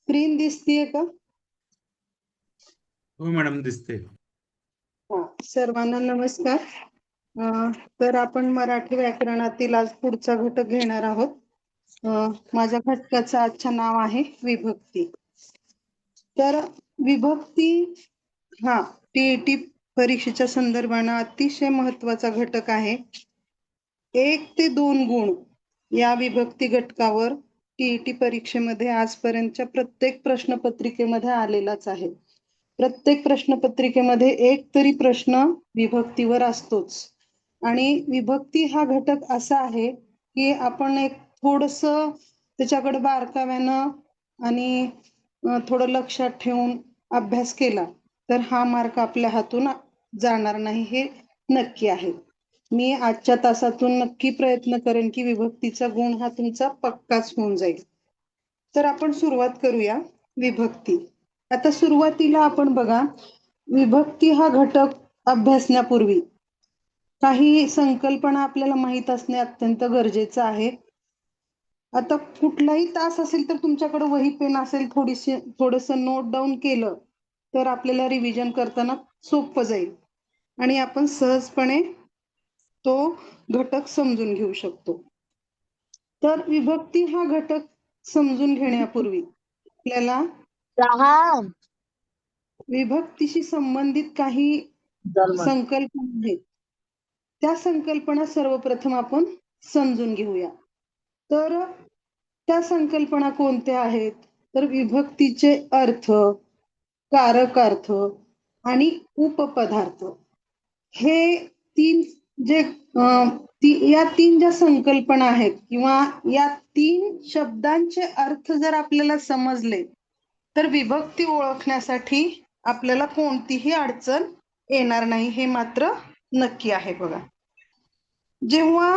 Screen दिसतीये का? हो मॅडम, दिसते. सर्वांना नमस्कार. तर आपण मराठी व्याकरणातील आज पुढचा घटक घेणार आहोत. माझ्या घटकाचं आजचं नाव आहे विभक्ती. तर विभक्ती हा टीईटी परीक्षेच्या संदर्भाने अतिशय महत्वाचा घटक आहे. 1 ते 2 गुण या विभक्ती घटकावर टीईटी परीक्षेमध्ये आजपर्यंतच्या प्रत्येक प्रश्नपत्रिकेमध्ये आलेलाच आहे. प्रत्येक प्रश्नपत्रिकेमध्ये एक तरी प्रश्न विभक्तीवर असतोच. आणि विभक्ती हा घटक असा आहे की आपण एक थोडस त्याच्याकडे बारकाव्यानं आणि थोडं लक्षात ठेवून अभ्यास केला तर हा मार्क आपल्या हातून जाणार नाही, हे नक्की आहे. मी आजच्या तासातून नक्की प्रयत्न करेन की विभक्तीचा गुण हा तुमचा पक्काच होऊन जाईल. तर आपण सुरुवात करूया. विभक्ती. आता सुरुवातीला आपण बघा, विभक्ती हा घटक अभ्यासण्यापूर्वी काही संकल्पना आपल्याला माहित असणे अत्यंत गरजेचं आहे. आता कुठलाही तास असेल तर तुमच्याकडे वही पेन असेल, थोडस नोट डाऊन केलं तर आपल्याला रिव्हिजन करताना सोपं जाईल आणि आपण सहजपणे तो घटक समजून घेऊ शकतो. तर विभक्ती हा घटक समजून घेण्यापूर्वी आपल्याला विभक्तीशी संबंधित काही संकल्पना आहेत, त्या संकल्पना सर्वप्रथम आपण समजून घेऊया. तर त्या संकल्पना कोणत्या आहेत? तर विभक्तीचे अर्थ, कारक अर्थ आणि उपपदार्थ हे तीन जे या तीन ज्या संकल्पना आहेत किंवा या तीन शब्दांचे अर्थ जर आपल्याला समजले तर विभक्ती ओळखण्यासाठी आपल्याला कोणतीही अडचण येणार नाही, हे मात्र नक्की आहे. बघा, जेव्हा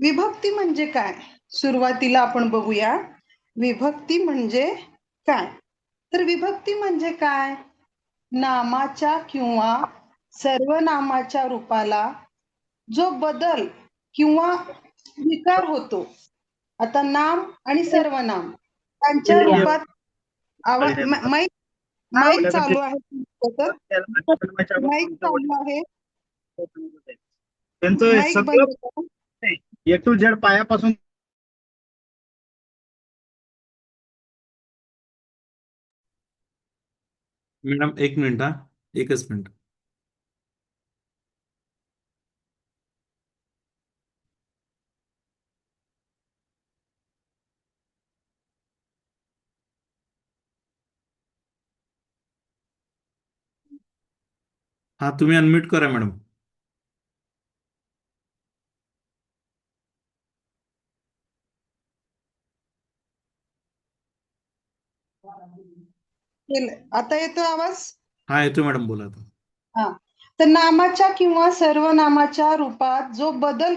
विभक्ती म्हणजे काय, सुरुवातीला आपण बघूया विभक्ती म्हणजे काय. तर विभक्ती म्हणजे काय? नामाच्या किंवा सर्वनामाच्या रूपाला जो बदल किंवा विकार होतो. आता नाम आणि सर्वनाम त्यांच्या रूपात माईक चालू आहे, माईक चालू आहे, त्यांचं माईक सगळं बंद करा. ए टू झेड पायापासून. मॅडम एक मिनिट, एकच मिनिट. हा, तुम्ही अनम्यूट करा मॅडम. आता येतो आवाज? हा, येतो मॅडम, बोला आता. हा, तर नामाच्या किंवा सर्वनामाच्या रूपात जो बदल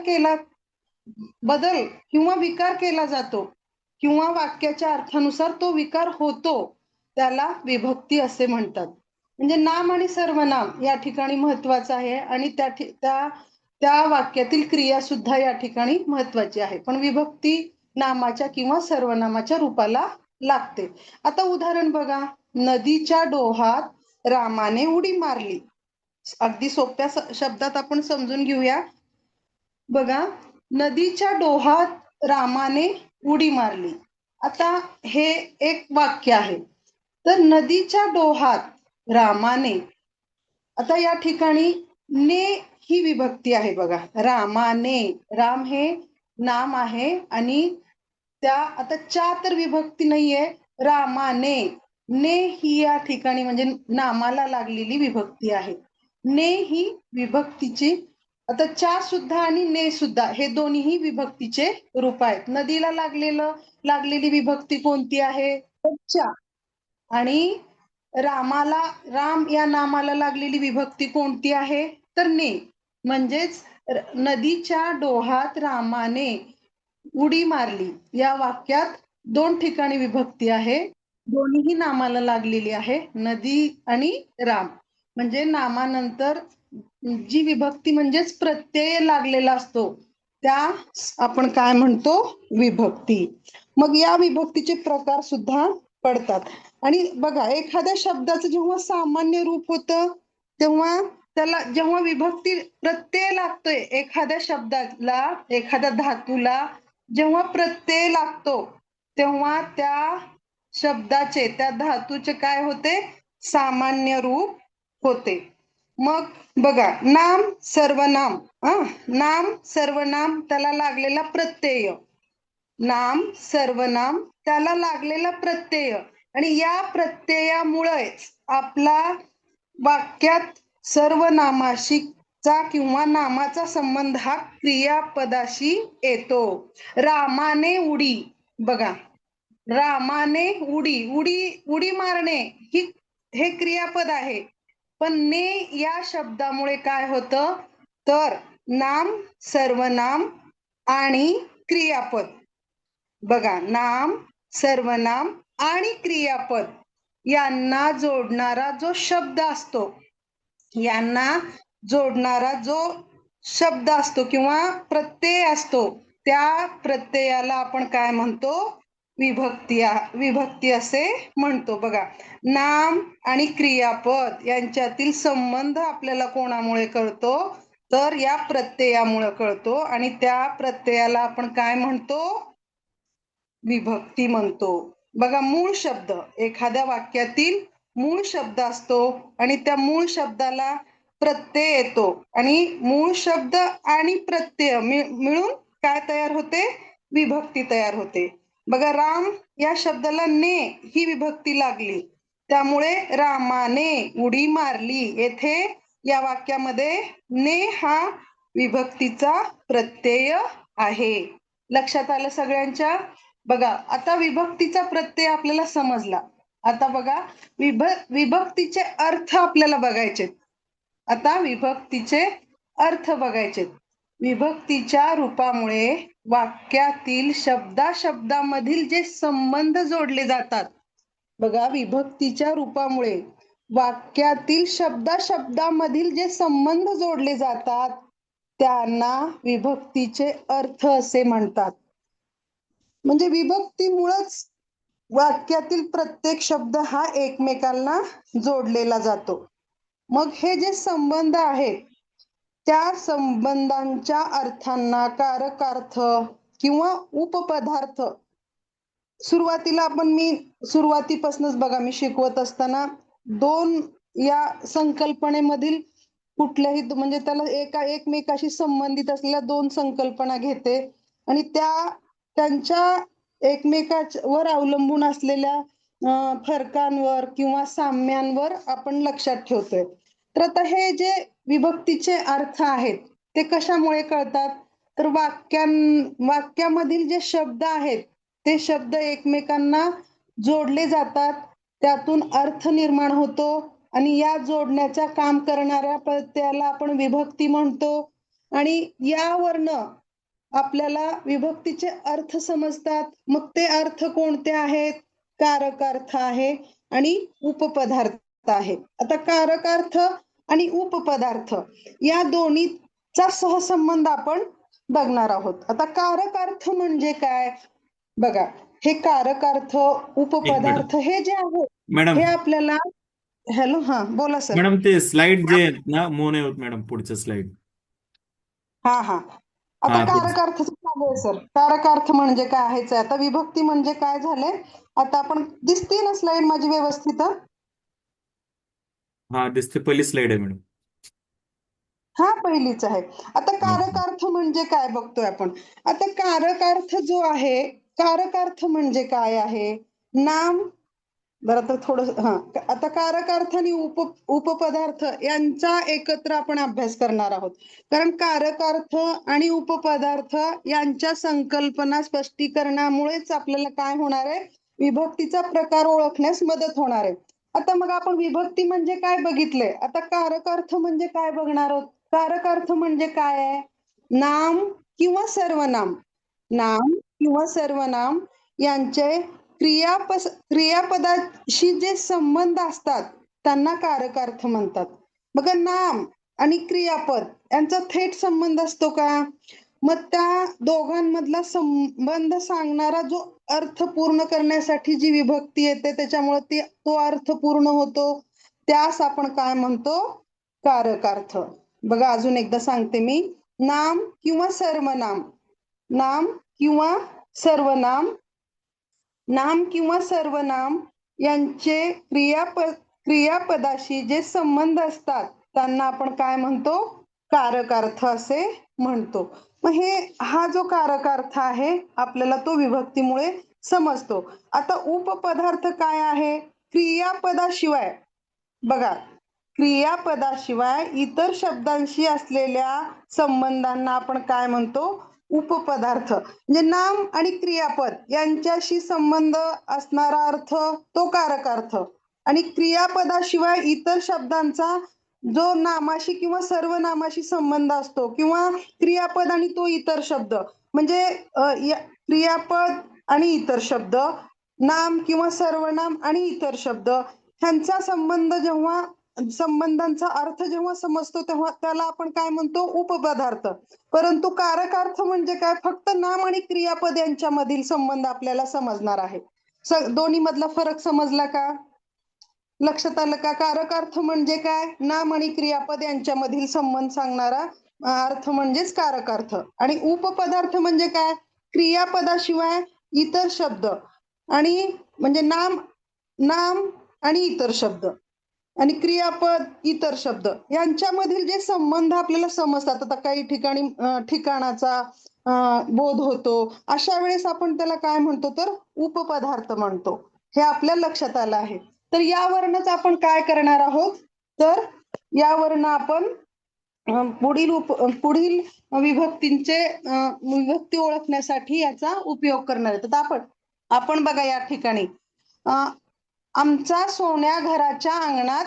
किंवा विकार केला जातो किंवा वाक्याच्या अर्थानुसार तो विकार होतो त्याला विभक्ती असे म्हणतात. म्हणजे नाम आणि सर्वनाम या ठिकाणी महत्वाचं आहे आणि त्या वाक्यातील क्रिया सुद्धा या ठिकाणी महत्वाची आहे, पण विभक्ती नामाच्या किंवा सर्वनामाच्या रूपाला लागते. आता उदाहरण बघा, नदीच्या डोहात रामाने उडी मारली. अगदी सोप्या शब्दात आपण समजून घेऊया. बघा, नदीच्या डोहात रामाने उडी मारली. आता हे एक वाक्य आहे. तर नदीच्या डोहात रामाने, आता या ठिकाणी ने ही विभक्ती आहे. बघा, रामाने, राम हे नाम आहे आणि त्या आता च्या तर विभक्ती नाहीये, रामाने, ने ही या ठिकाणी म्हणजे नामाला लागलेली विभक्ती आहे. ने ही विभक्तीची, आता च्या सुद्धा आणि ने सुद्धा हे दोन्ही विभक्तीचे रूप आहेत. नदीला लागलेली विभक्ती कोणती आहे? च्या. आणि रामाला, राम या नामाला लागलेली विभक्ती कोणती आहे? तर ने. म्हणजेच नदीच्या डोहात रामाने उडी मारली या वाक्यात दोन ठिकाणी विभक्ती आहे, दोन्ही नामाला लागलेली आहे, नदी आणि राम. म्हणजे नामानंतर जी विभक्ती म्हणजेच प्रत्यय लागलेला असतो त्या आपण काय म्हणतो? विभक्ती. मग या विभक्तीचे प्रकार सुद्धा पडतात. आणि बघा, एखाद्या शब्दाचं जेव्हा सामान्य रूप होतं तेव्हा त्याला जेव्हा विभक्ती प्रत्यय लागतोय एखाद्या शब्दाला, एखाद्या धातूला जेव्हा प्रत्यय लागतो तेव्हा त्या शब्दाचे, त्या धातूचे काय होते? सामान्य रूप होते. मग बघा, नाम सर्वनाम, नाम सर्वनाम त्याला लागलेला प्रत्यय, नाम सर्वनाम त्याला लागलेला प्रत्यय, आणि या प्रत्ययामुळेच आपला वाक्यात सर्वनामाशी चा किंवा नामाचा संबंध हा क्रियापदाशी येतो. रामाने उडी, बघा, रामाने उडी, उडी मारणे हे क्रियापद आहे, पण ने या शब्दामुळे काय होतं? तर नाम सर्वनाम आणि क्रियापद, बघा, नाम सर्वनाम आणि क्रियापद यांना जोडणारा जो शब्द असतो, यांना जोडणारा जो शब्द असतो किंवा प्रत्यय असतो, त्या प्रत्ययाला आपण काय म्हणतो? विभक्ती असे म्हणतो. बघा, नाम आणि क्रियापद यांच्यातील संबंध आपल्याला कोणामुळे कळतो? तर या प्रत्ययामुळे कळतो, आणि त्या प्रत्ययाला आपण काय म्हणतो? विभक्ती म्हणतो. बघा, मूळ शब्द, एखाद्या वाक्यातील मूळ शब्द असतो आणि त्या मूळ शब्दाला प्रत्यय येतो, आणि मूळ शब्द आणि प्रत्यय मिळून काय तयार होते? विभक्ती तयार होते. बघा, राम या शब्दाला ने ही विभक्ती लागली, त्यामुळे रामाने उडी मारली. येथे या वाक्यामध्ये ने हा विभक्तीचा प्रत्यय आहे. लक्षात आलं सगळ्यांच्या? बघा, आता विभक्तीचा प्रत्यय आपल्याला समजला. आता बघा, विभक्तीचे अर्थ आपल्याला बघायचे. आता विभक्तीचे अर्थ बघायचे. विभक्तीच्या रूपामुळे वाक्यातील शब्दामधील जे संबंध जोडले जातात, बघा, विभक्तीच्या रूपामुळे वाक्यातील शब्दामधील जे संबंध जोडले जातात त्यांना विभक्तीचे अर्थ असे म्हणतात. म्हणजे विभक्तीमुळेच वाक्यातील प्रत्येक शब्द हा एकमेकांना जोडलेला जातो. मग हे जे संबंध आहेत त्या संबंधांच्या अर्थांना कारकार्थ किंवा उपपदार्थ, सुरुवातीला मी सुरुवातीपासूनच बघा, मी शिकवत असताना दोन या संकल्पनेमधील कुठल्याही, म्हणजे त्याला एकमेकाशी संबंधित असलेल्या दोन संकल्पना घेते आणि त्यांच्या एकमेकावर अवलंबून असलेल्या फरकांवर किंवा साम्यांवर आपण लक्षात ठेवतोय. तर आता हे जे विभक्तीचे अर्थ आहेत ते कशामुळे कळतात? तर वाक्यामधील जे शब्द आहेत ते शब्द एकमेकांना जोडले जातात, त्यातून अर्थ निर्माण होतो, आणि या जोडण्याचा काम करणाऱ्या प्रत्ययाला आपण विभक्ती म्हणतो. आणि यावरनं आपल्याला विभक्तीचे अर्थ समजतात. मग ते अर्थ कोणते आहेत? कारकार्थ आहे आणि उपपदार्थ आहे. आता कारकार्थ आणि उपपदार्थ या दोन्हीचा सहसंबंध आपण बघणार आहोत. आता कारकार्थ म्हणजे काय? बघा, हे कारकार्थ, उपपदार्थ हे जे आहे मॅडम हे आपल्याला, हॅलो, हा बोला सर. मॅडम, ते स्लाइड जे आहेत ना, मूव नाही होत मॅडम, पुढचं स्लाइड. हा आता हा, कारकार्थ चालू आहे सर. कारकार्थ म्हणजे काय आहेच आहे. आता विभक्ती म्हणजे काय झालंय, आता आपण दिसते ना स्लाइड माझी व्यवस्थित? हा दिसते, पहिली स्लाइड आहे मॅडम. हा, पहिलीच आहे. आता कारकार्थ म्हणजे काय बघतोय आपण. आता कारकार्थ जो आहे, कारकार्थ म्हणजे काय आहे? नाम, बरं, तर थोडं आता कारकार्थ आणि उपपदार्थ यांचा एकत्र आपण अभ्यास करणार आहोत. कारण कारकार्थ आणि उपपदार्थ यांच्या संकल्पना स्पष्टीकरणामुळेच आपल्याला काय होणार आहे? विभक्तीचा प्रकार ओळखण्यास मदत होणार आहे. आता मग आपण विभक्ती म्हणजे काय बघितलंय, आता कारकार्थ म्हणजे काय बघणार आहोत. कारकार्थ म्हणजे काय आहे? नाम किंवा सर्वनाम, नाम किंवा सर्वनाम यांचे क्रियापदाशी जे संबंध असतात त्यांना कारकार्थ म्हणतात. बघा, नाम आणि क्रियापद यांचा थेट संबंध असतो का? मग त्या दोघांमधला संबंध सांगणारा जो अर्थ पूर्ण करण्यासाठी जी विभक्ती येते त्याच्यामुळे तो अर्थ पूर्ण होतो, त्यास आपण काय म्हणतो? कारकार्थ. बघा अजून एकदा सांगते मी. नाम किंवा सर्वनाम, नाम किंवा सर्वनाम, नाम किंवा सर्वनाम यांचे क्रियापदाशी जे संबंध असतात त्यांना आपण काय म्हणतो? कारकार्थ असे म्हणतो. मग हा जो कारकार्थ आहे आपल्याला तो विभक्तीमुळे समजतो. आता उपपदार्थ काय आहे? क्रियापदाशिवाय, बघा, क्रियापदाशिवाय इतर शब्दांशी असलेल्या संबंधांना आपण काय म्हणतो? उपपदार्थ. म्हणजे नाम आणि क्रियापद यांच्याशी संबंध असणारा अर्थ तो कारकार्थ, आणि क्रियापदाशिवाय इतर शब्दांचा जो नामाशी किंवा सर्वनामाशी संबंध असतो, किंवा क्रियापद आणि तो इतर शब्द, म्हणजे क्रियापद आणि इतर शब्द, नाम किंवा सर्वनाम आणि इतर शब्द ह्यांचा संबंधांचा अर्थ जेव्हा समजतो तेव्हा त्याला आपण काय म्हणतो? उपपदार्थ. परंतु कारकार्थ म्हणजे काय? फक्त नाम आणि क्रियापद यांच्यामधील संबंध आपल्याला समजणार आहे. दोन्ही मधला फरक समजला का? लक्षात आलं का? कारकार्थ म्हणजे काय? नाम आणि क्रियापद यांच्यामधील संबंध सांगणारा अर्थ म्हणजेच कारकार्थ. आणि उपपदार्थ म्हणजे काय? क्रियापदाशिवाय इतर शब्द आणि म्हणजे नाम आणि इतर शब्द आणि क्रियापद इतर शब्द यांच्यामधील जे संबंध आपल्याला समजतात. आता काही ठिकाणी ठिकाणाचा बोध होतो, अशा वेळेस आपण त्याला काय म्हणतो? तर उपपदार्थ म्हणतो. हे आपल्या लक्षात आलं आहे. तर यावरनच आपण काय करणार आहोत? तर यावरनं आपण पुढील विभक्तींचे विभक्ती ओळखण्यासाठी याचा उपयोग करणार आहे. तर आपण बघा या ठिकाणी आमचा सोन्या घराच्या अंगणात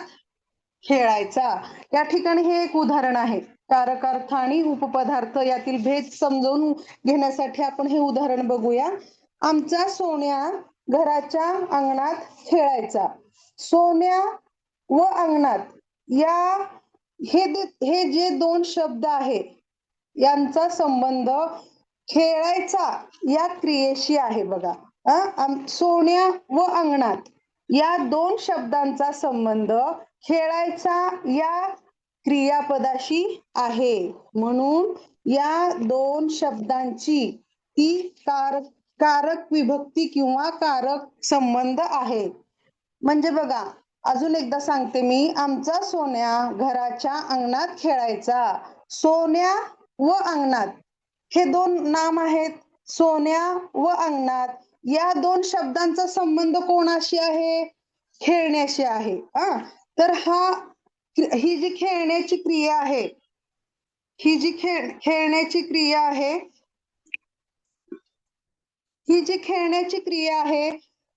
खेळायचा, या ठिकाणी हे एक उदाहरण आहे. कारकार्थ आणि उपपदार्थ यातील भेद समजून घेण्यासाठी आपण हे उदाहरण बघूया. आमचा सोन्या घराच्या अंगणात खेळायचा. सोन्या व अंगणात हे जे दोन शब्द आहेत यांचा संबंध खेळायचा या क्रियेशी आहे. बघा, सोन्या व अंगणात या दोन शब्दांचा संबंध खेळायचा या क्रियापदाशी आहे. म्हणून या दोन शब्दांची ती कारक विभक्ती किंवा कारक संबंध आहे. म्हणजे बघा अजून एकदा सांगते मी. आमचा सोन्या घराच्या अंगणात खेळायचा. सोन्या व अंगणात हे दोन नाम आहेत. सोन्या व अंगणात या दोन शब्दांचा संबंध कोणाशी आहे? खेळण्याशी आहे. तर ही जी खेळण्याची क्रिया आहे, ही जी खेळण्याची क्रिया आहे,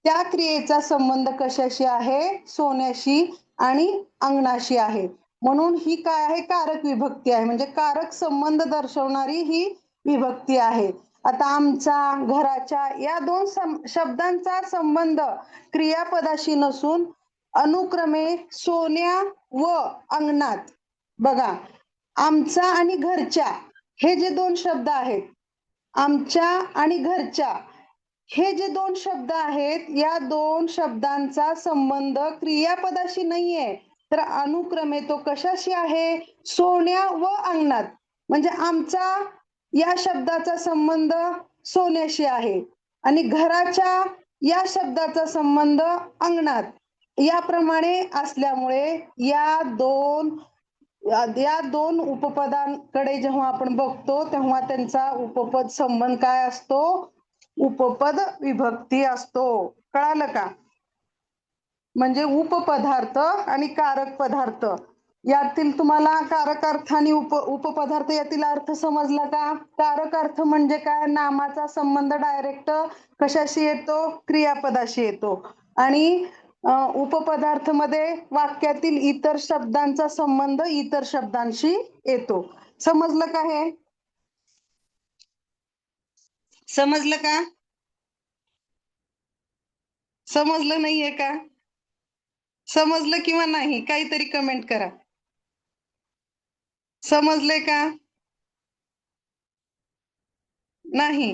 त्या क्रियेचा संबंध कशाशी आहे? सोन्याशी आणि अंगणाशी आहे. म्हणून ही काय आहे? कारक विभक्ती आहे. म्हणजे कारक संबंध दर्शवणारी ही विभक्ती आहे. आता आमचा, घराच्या या दोन शब्दांचा संबंध क्रियापदाशी नसून अनुक्रमे सोन्या व अंगणात, बघा, आमचा आणि घरच्या हे जे दोन शब्द आहेत, आमच्या आणि घरच्या हे जे दोन शब्द आहेत, या दोन शब्दांचा संबंध क्रियापदाशी नाहीये, तर अनुक्रमे तो कशाशी आहे? सोन्या व अंगणात. म्हणजे आमचा या शब्दाचा संबंध सोन्याशी आहे आणि घराच्या या शब्दाचा संबंध अंगणात, याप्रमाणे असल्यामुळे या दोन उपपदांकडे जेव्हा आपण बघतो तेव्हा त्यांचा उपपद संबंध काय असतो? उपपद विभक्ती असतो. कळालं का? म्हणजे उपपदार्थ आणि कारक पदार्थ यातील तुम्हाला कारकार्थ आणि उपपदार्थ यातील अर्थ समजला का? कारक अर्थ म्हणजे काय? नामाचा संबंध डायरेक्ट कशाशी येतो? क्रियापदाशी येतो. आणि उपपदार्थ मध्ये वाक्यातील इतर शब्दांचा संबंध इतर शब्दांशी येतो. समजलं का? हे समजलं का? समजलं नाहीये का? समजलं किंवा नाही? काहीतरी कमेंट करा. समजले का? नाही?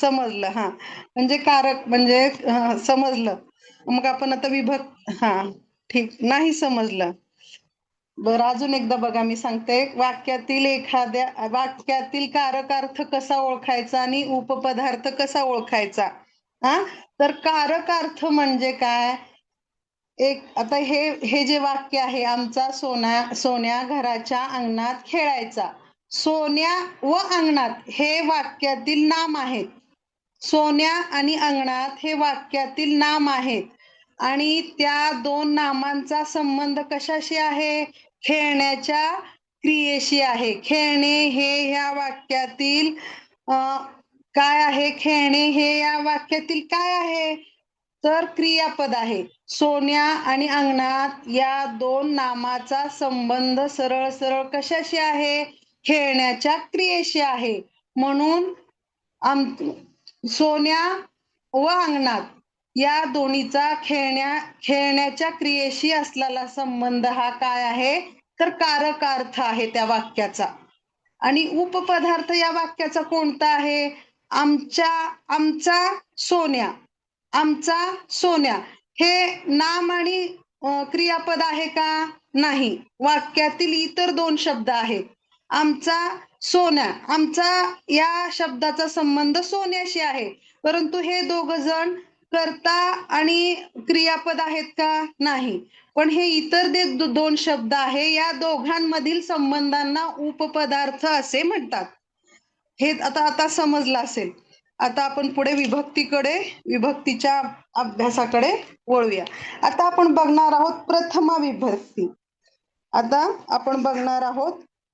समजलं. हा, म्हणजे कारक म्हणजे समजलं. मग आपण आता हा, ठीक, नाही समजलं. बरं, अजून एकदा बघा, मी सांगते. वाक्यातील कारकार्थ कसा ओळखायचा आणि उपपदार्थ कसा ओळखायचा. हा, तर कारकार्थ म्हणजे काय? आता हे जे वाक्य आहे, आमचा सोन्या घराच्या अंगणात खेळायचा. सोन्या व अंगणात हे वाक्यातील नाम आहेत. सोन्या आणि अंगणात हे वाक्यातील नाम आहेत. आणि त्या दोन नामांचा संबंध कशाशी आहे? खेळण्याच्या क्रियेशी आहे. खेळणे हे ह्या वाक्यातील काय आहे? खेळणे हे या वाक्यातील काय आहे? तर क्रियापद आहे. सोन्या आणि अंगणात या दोन नामाचा संबंध सरळ सरळ कशाशी आहे? खेळण्याच्या क्रियेशी आहे. म्हणून सोन्या व अंगणात या दोन्हीचा खेळण्याच्या क्रियेशी असलेला संबंध हा काय आहे? तर कारकार्थ आहे त्या वाक्याचा. आणि उपपदार्थ या वाक्याचा कोणता आहे? आमचा सोन्या. आमचा सोन्या हे नाम आणि क्रियापद आहे का? नाही. वाक्यातील इतर दोन शब्द आहेत. आमचा सोन्या, आमचा या शब्दाचा संबंध सोन्याशी आहे. परंतु हे दोघ जण कर्ता आणि क्रियापद आहेत का? नाही. पण हे इतर दोन शब्द आहे, या दोघांमधील संबंधांना उपपदार्थ असे म्हणतात. हे आता समजलं असेल. आता आपण पुढे विभक्तीच्या अभ्यासाकडे वळूया. आता आपण बघणार आहोत प्रथमा विभक्ती.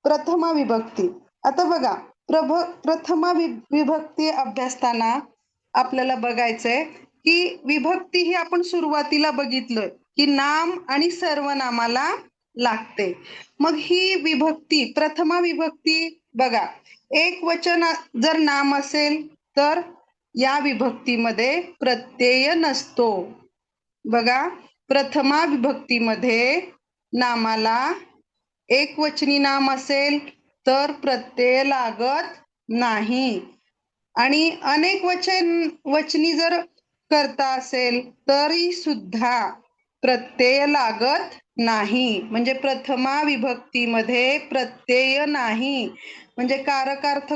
प्रथमा विभक्ती. आता बघा, प्रथमा विभक्ती अभ्यासताना आपल्याला बघायचंय की विभक्ती ही आपण सुरुवातीला बघितलं की नाम आणि सर्वनामाला लागते. मग ही विभक्ती, प्रथमा विभक्ती बघा, एक वचन जर नाम असेल तर या विभक्तीमध्ये प्रत्यय नसतो. बघा, प्रथमा विभक्तीमध्ये नामाला एकवचनी नाम असेल तर प्रत्यय लागत नाही. आणि अनेक वचनी जर करता असेल तरी सुद्धा प्रत्यय लागत नाही. म्हणजे प्रथमा विभक्तीमध्ये प्रत्यय नाही. म्हणजे कारकार्थ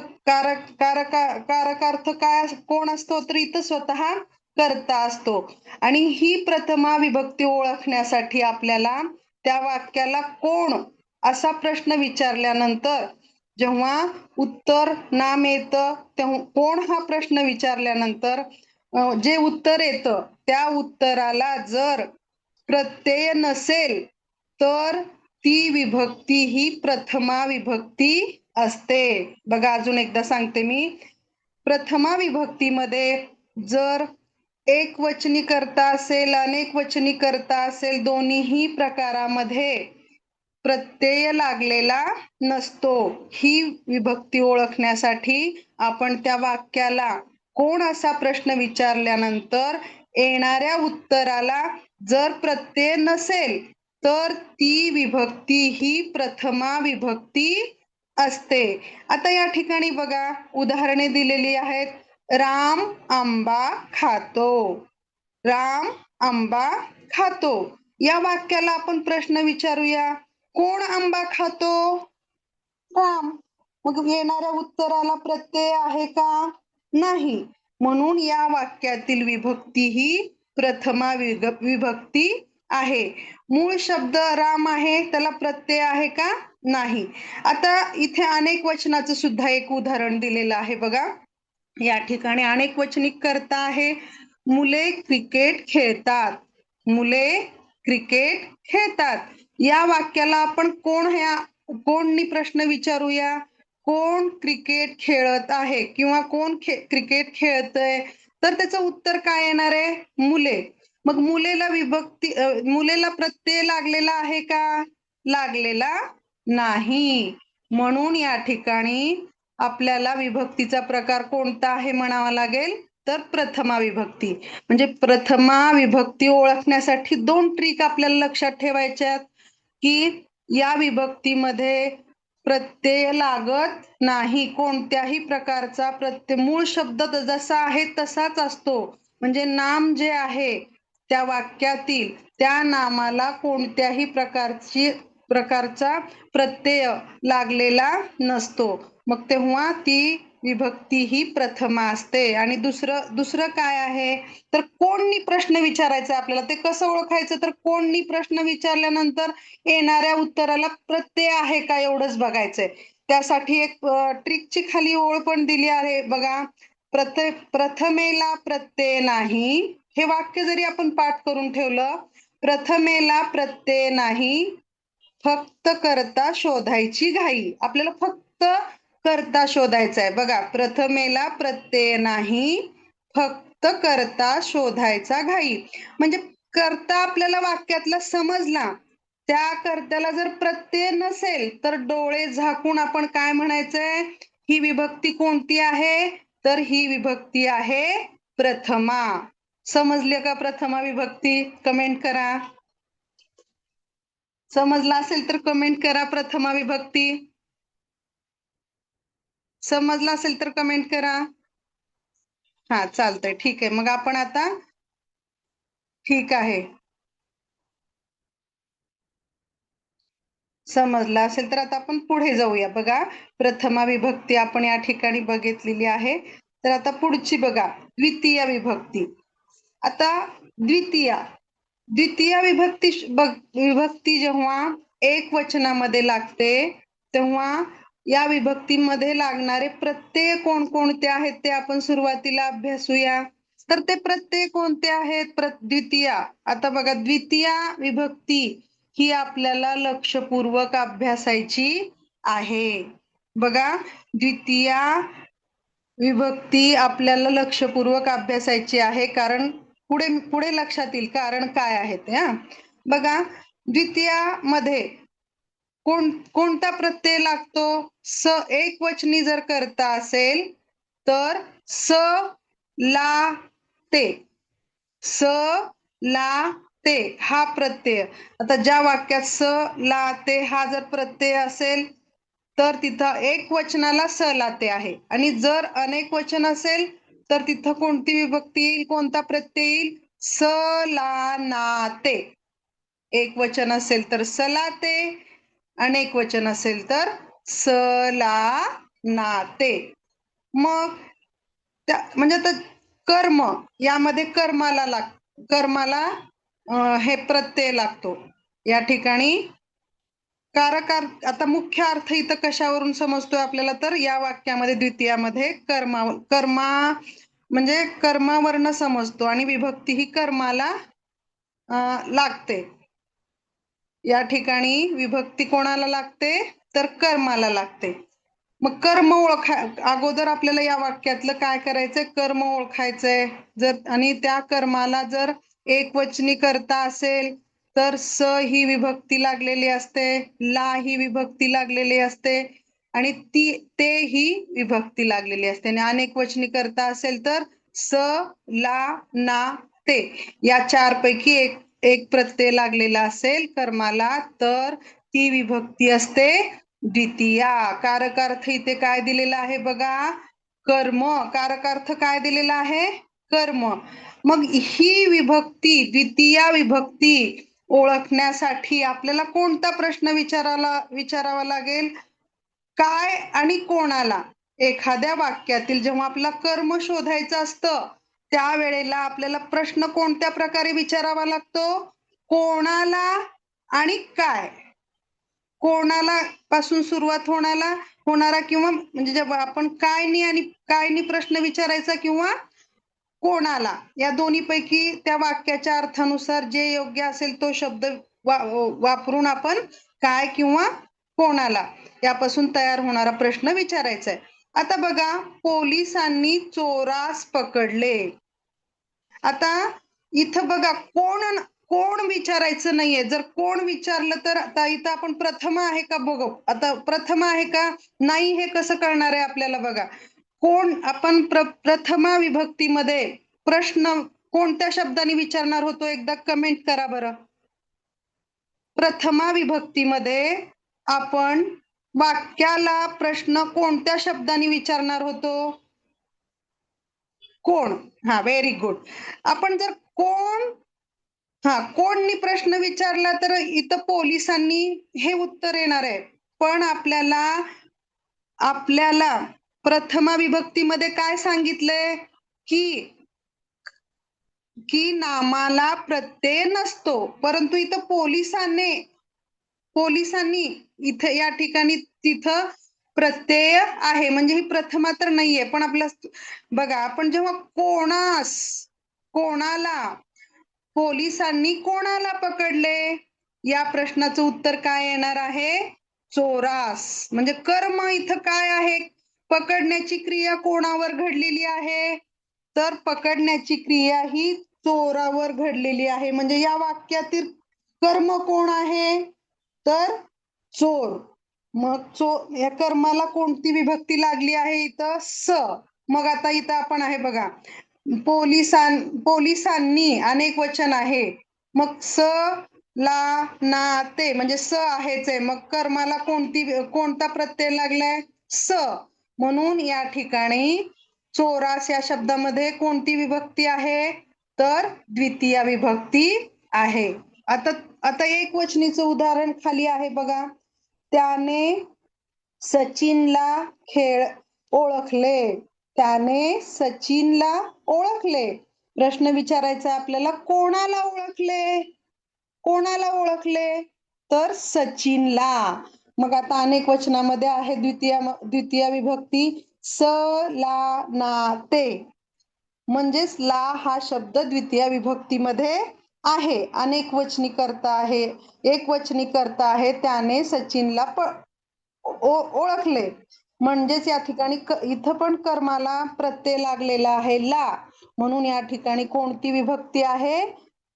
काय कोण असतो? तर इथं स्वतः कर्ता असतो. आणि ही प्रथमा विभक्ती ओळखण्यासाठी आपल्याला त्या वाक्याला कोण असा प्रश्न विचारल्यानंतर, जेव्हा उत्तर नाम येतं तेव्हा कोण हा प्रश्न विचारल्यानंतर जे उत्तर येतं त्या उत्तराला जर प्रत्यय नसेल तर ती विभक्ती ही प्रथमा विभक्ती असते. बघा, अजून एकदा सांगते मी. प्रथमा विभक्तीमध्ये जर एक वचनी करता असेल, अनेक वचनी करता असेल, दोन्हीही प्रकारामध्ये प्रत्यय लागलेला नसतो. ही विभक्ती ओळखण्यासाठी आपण त्या वाक्याला कोण असा प्रश्न विचारल्यानंतर येणाऱ्या उत्तराला जर प्रत्यय नसेल तर ती विभक्ती ही प्रथमा विभक्ती असते. आता या ठिकाणी बघा, उदाहरणे दिलेली आहेत. राम आंबा खातो. राम आंबा खातो. या वाक्याला आपण प्रश्न विचारूया, कोण आंबा खातो? राम. मग येणाऱ्या उत्तराला प्रत्यय आहे का? नाही. म्हणून या वाक्यातील विभक्ती ही प्रथमा विभक्ती आहे. मूळ शब्द राम आहे, त्याला प्रत्यय आहे का? नाही. आता इथे अनेक वचनाचं सुद्धा एक उदाहरण दिलेलं आहे. बघा, या ठिकाणी अनेक वचनी करता आहे. मुले क्रिकेट खेळतात. मुले क्रिकेट खेळतात. या वाक्याला आपण कोणनी प्रश्न विचारूया, कोण क्रिकेट खेळत आहे किंवा कोण क्रिकेट खेळतय? तर त्याचं उत्तर काय येणार आहे? मुले. मग मुलेला प्रत्यय लागलेला आहे का? लागलेला नाही. म्हणून या ठिकाणी आपल्याला विभक्तीचा प्रकार कोणता आहे म्हणावा लागेल? तर प्रथमा विभक्ती. म्हणजे प्रथमा विभक्ती ओळखण्यासाठी दोन ट्रिक आपल्याला लक्षात ठेवायच्यात की या विभक्तीमध्ये प्रत्यय लागत नाही. कोणत्याही प्रकारचा प्रत्यय मूळ शब्द जसा आहे तसाच असतो. म्हणजे नाम जे आहे त्या वाक्यातील त्या नामाला कोणत्याही प्रकारचा प्रत्यय लागलेला नसतो. मग तेव्हा ती विभक्ती ही प्रथमा असते. आणि दुसरं काय आहे तर कोणनी प्रश्न विचारायचा आपल्याला. ते कसं ओळखायचं तर कोणनी प्रश्न विचारल्यानंतर येणाऱ्या उत्तराला प्रत्यय आहे का एवढंच बघायचंय. त्यासाठी एक ट्रिकची खाली ओळ पण दिली आहे बघा. प्रथमेला प्रत्यय नाही. हे वाक्य जरी आपण पाठ करून ठेवलं, प्रथमेला प्रत्यय नाही, फक्त कर्ता शोधायची घाई. आपल्याला फक्त कर्ता शोधायचा आहे बघा. प्रथमेला प्रत्यय नाही, फक्त कर्ता शोधायचा घाई. म्हणजे कर्ता आपल्याला वाक्यातला समजला, त्या कर्त्याला जर प्रत्यय नसेल तर डोळे झाकून आपण काय म्हणायचंय, ही विभक्ती कोणती आहे तर ही विभक्ती आहे प्रथमा. समजले का प्रथमा विभक्ती? कमेंट करा. समजला असेल तर कमेंट करा. प्रथमा विभक्ती समजला असेल तर कमेंट करा. हा चालतंय, ठीक आहे. मग आपण आता ठीक आहे, समजला असेल तर आता आपण पुढे जाऊया. बघा, प्रथमा विभक्ती आपण या ठिकाणी बघितलेली आहे. तर आता पुढची बघा, द्वितीय विभक्ती. आता द्वितीय विभक्ती जेव्हा एक वचनामध्ये लागते तेव्हा या विभक्तीमध्ये लागणारे प्रत्यय कोणकोणते आहेत ते आपण सुरुवातीला अभ्यासूया. तर ते प्रत्यय कोणते आहेत द्वितीय. आता बघा, द्वितीय विभक्ती ही आपल्याला लक्षपूर्वक अभ्यासायची आहे. बघा, द्वितीय विभक्ती आपल्याला लक्षपूर्वक अभ्यासायची आहे. कारण पुढे लक्षात येईल कारण काय आहे ते. बघा, द्वितीयामध्ये कोणता प्रत्यय लागतो? स. एकवचनी जर करता असेल तर स ला ते, स ला ते हा प्रत्यय. आता ज्या वाक्यात स ला ते हा जर प्रत्यय असेल तर तिथं एक वचनाला स लाते आहे. आणि जर अनेक वचन असेल तर तिथं कोणती विभक्ती येईल, कोणता प्रत्यय येईल? स ला ना ते. एक वचन असेल तर स लाते, अनेक वचन असेल तर स ला ना ते. मग म्हणजे आता कर्म, यामध्ये कर्माला हे प्रत्यय लागतो. या ठिकाणी आता मुख्य अर्थ इथं कशावरून समजतोय आपल्याला तर या वाक्यामध्ये द्वितीयामध्ये कर्मा म्हणजे कर्मावरनं समजतो आणि विभक्ती ही कर्माला लागते. या ठिकाणी विभक्ती कोणाला लागते तर कर्माला लागते. मग कर्म अगोदर आपल्याला या वाक्यातलं काय करायचंय, कर्म ओळखायचंय. आणि त्या कर्माला जर एक वचनी करता असेल तर स ही विभक्ती लागलेली असते, ला ही विभक्ती लागलेली असते आणि ते ही विभक्ती लागलेली असते. आणि अनेक वचनी करता असेल तर स ला ना ते या चार पैकी एक प्रत्यय लागलेला असेल कर्माला तर ती विभक्ती असते द्वितीया. कारकार्थ इथे काय दिलेला आहे बघा, कर्म. कारकार्थ काय दिलेला आहे? कर्म. मग ही विभक्ती द्वितीया विभक्ती ओळखण्यासाठी आपल्याला कोणता प्रश्न विचारावा लागेल? काय आणि कोणाला. एखाद्या वाक्यातील जेव्हा आपल्याला कर्म शोधायचं असतं त्यावेळेला आपल्याला प्रश्न कोणत्या प्रकारे विचारावा लागतो? कोणाला आणि काय. कोणाला पासून सुरुवात होणारा किंवा म्हणजे जेव्हा आपण कायनी प्रश्न विचारायचा किंवा कोणाला, या दोन्हीपैकी त्या वाक्याच्या अर्थानुसार जे योग्य असेल तो शब्द वापरून आपण काय किंवा कोणाला यापासून तयार होणारा प्रश्न विचारायचा आहे. आता बघा, पोलिसांनी चोरास पकडले. आता इथं बघा, कोण विचारायचं नाहीये. जर कोण विचारलं तर आता इथं आपण प्रथम आहे का बघू. आता प्रथम आहे का नाही हे कसं कळणार आहे आपल्याला? बघा, कोण आपण प्रथमा विभक्तीमध्ये प्रश्न कोणत्या शब्दाने विचारणार होतो एकदा कमेंट करा बरं. प्रथमा विभक्तीमध्ये आपण वाक्याला प्रश्न कोणत्या शब्दाने विचारणार होतो? कोण. हा, व्हेरी गुड. आपण जर कोणनी प्रश्न विचारला तर इथं पोलिसांनी हे उत्तर येणार आहे. पण आपल्याला प्रथमा विभक्तीमध्ये काय सांगितलंय की नामाला प्रत्यय नसतो, परंतु इथं पोलिसांनी इथे या ठिकाणी तिथं प्रत्यय आहे, म्हणजे ही प्रथमा तर नाहीये. पण आपल्या बघा, आपण जेव्हा कोणाला पोलिसांनी कोणाला पकडले, या प्रश्नाचं उत्तर काय येणार आहे? चोरास. म्हणजे कर्म इथं काय आहे? पकडण्याची क्रिया कोणावर घडलेली आहे? तर पकडण्याची क्रिया ही चोरावर घडलेली आहे. म्हणजे या वाक्यातील कर्म कोण आहे? तर चोर. मग या कर्माला कोणती विभक्ती लागली आहे इथं? स. मग आता इथं आपण आहे बघा, पोलिसांनी अनेक वचन आहे, मग स ला ना ते म्हणजे स आहेच आहे. मग कर्माला कोणता प्रत्यय लागलाय? स. म्हणून या ठिकाणी चोरास या शब्दामध्ये कोणती विभक्ती आहे? तर द्वितीय विभक्ती आहे. आता एक वचनीचं उदाहरण खाली आहे बघा. त्याने सचिनला ओळखले. त्याने सचिनला ओळखले. प्रश्न विचारायचा आपल्याला, कोणाला ओळखले? तर सचिनला. मग आता अनेक वचनामध्ये आहे द्वितीय विभक्ती स ला ना ते, म्हणजेच ला हा शब्द द्वितीय विभक्तीमध्ये आहे. अनेक वचनी करता आहे, एक वचनी करता आहे. त्याने सचिनला ओळखले, म्हणजेच या ठिकाणी इथं पण कर्माला प्रत्यय लागलेला आहे ला. म्हणून या ठिकाणी कोणती विभक्ती आहे?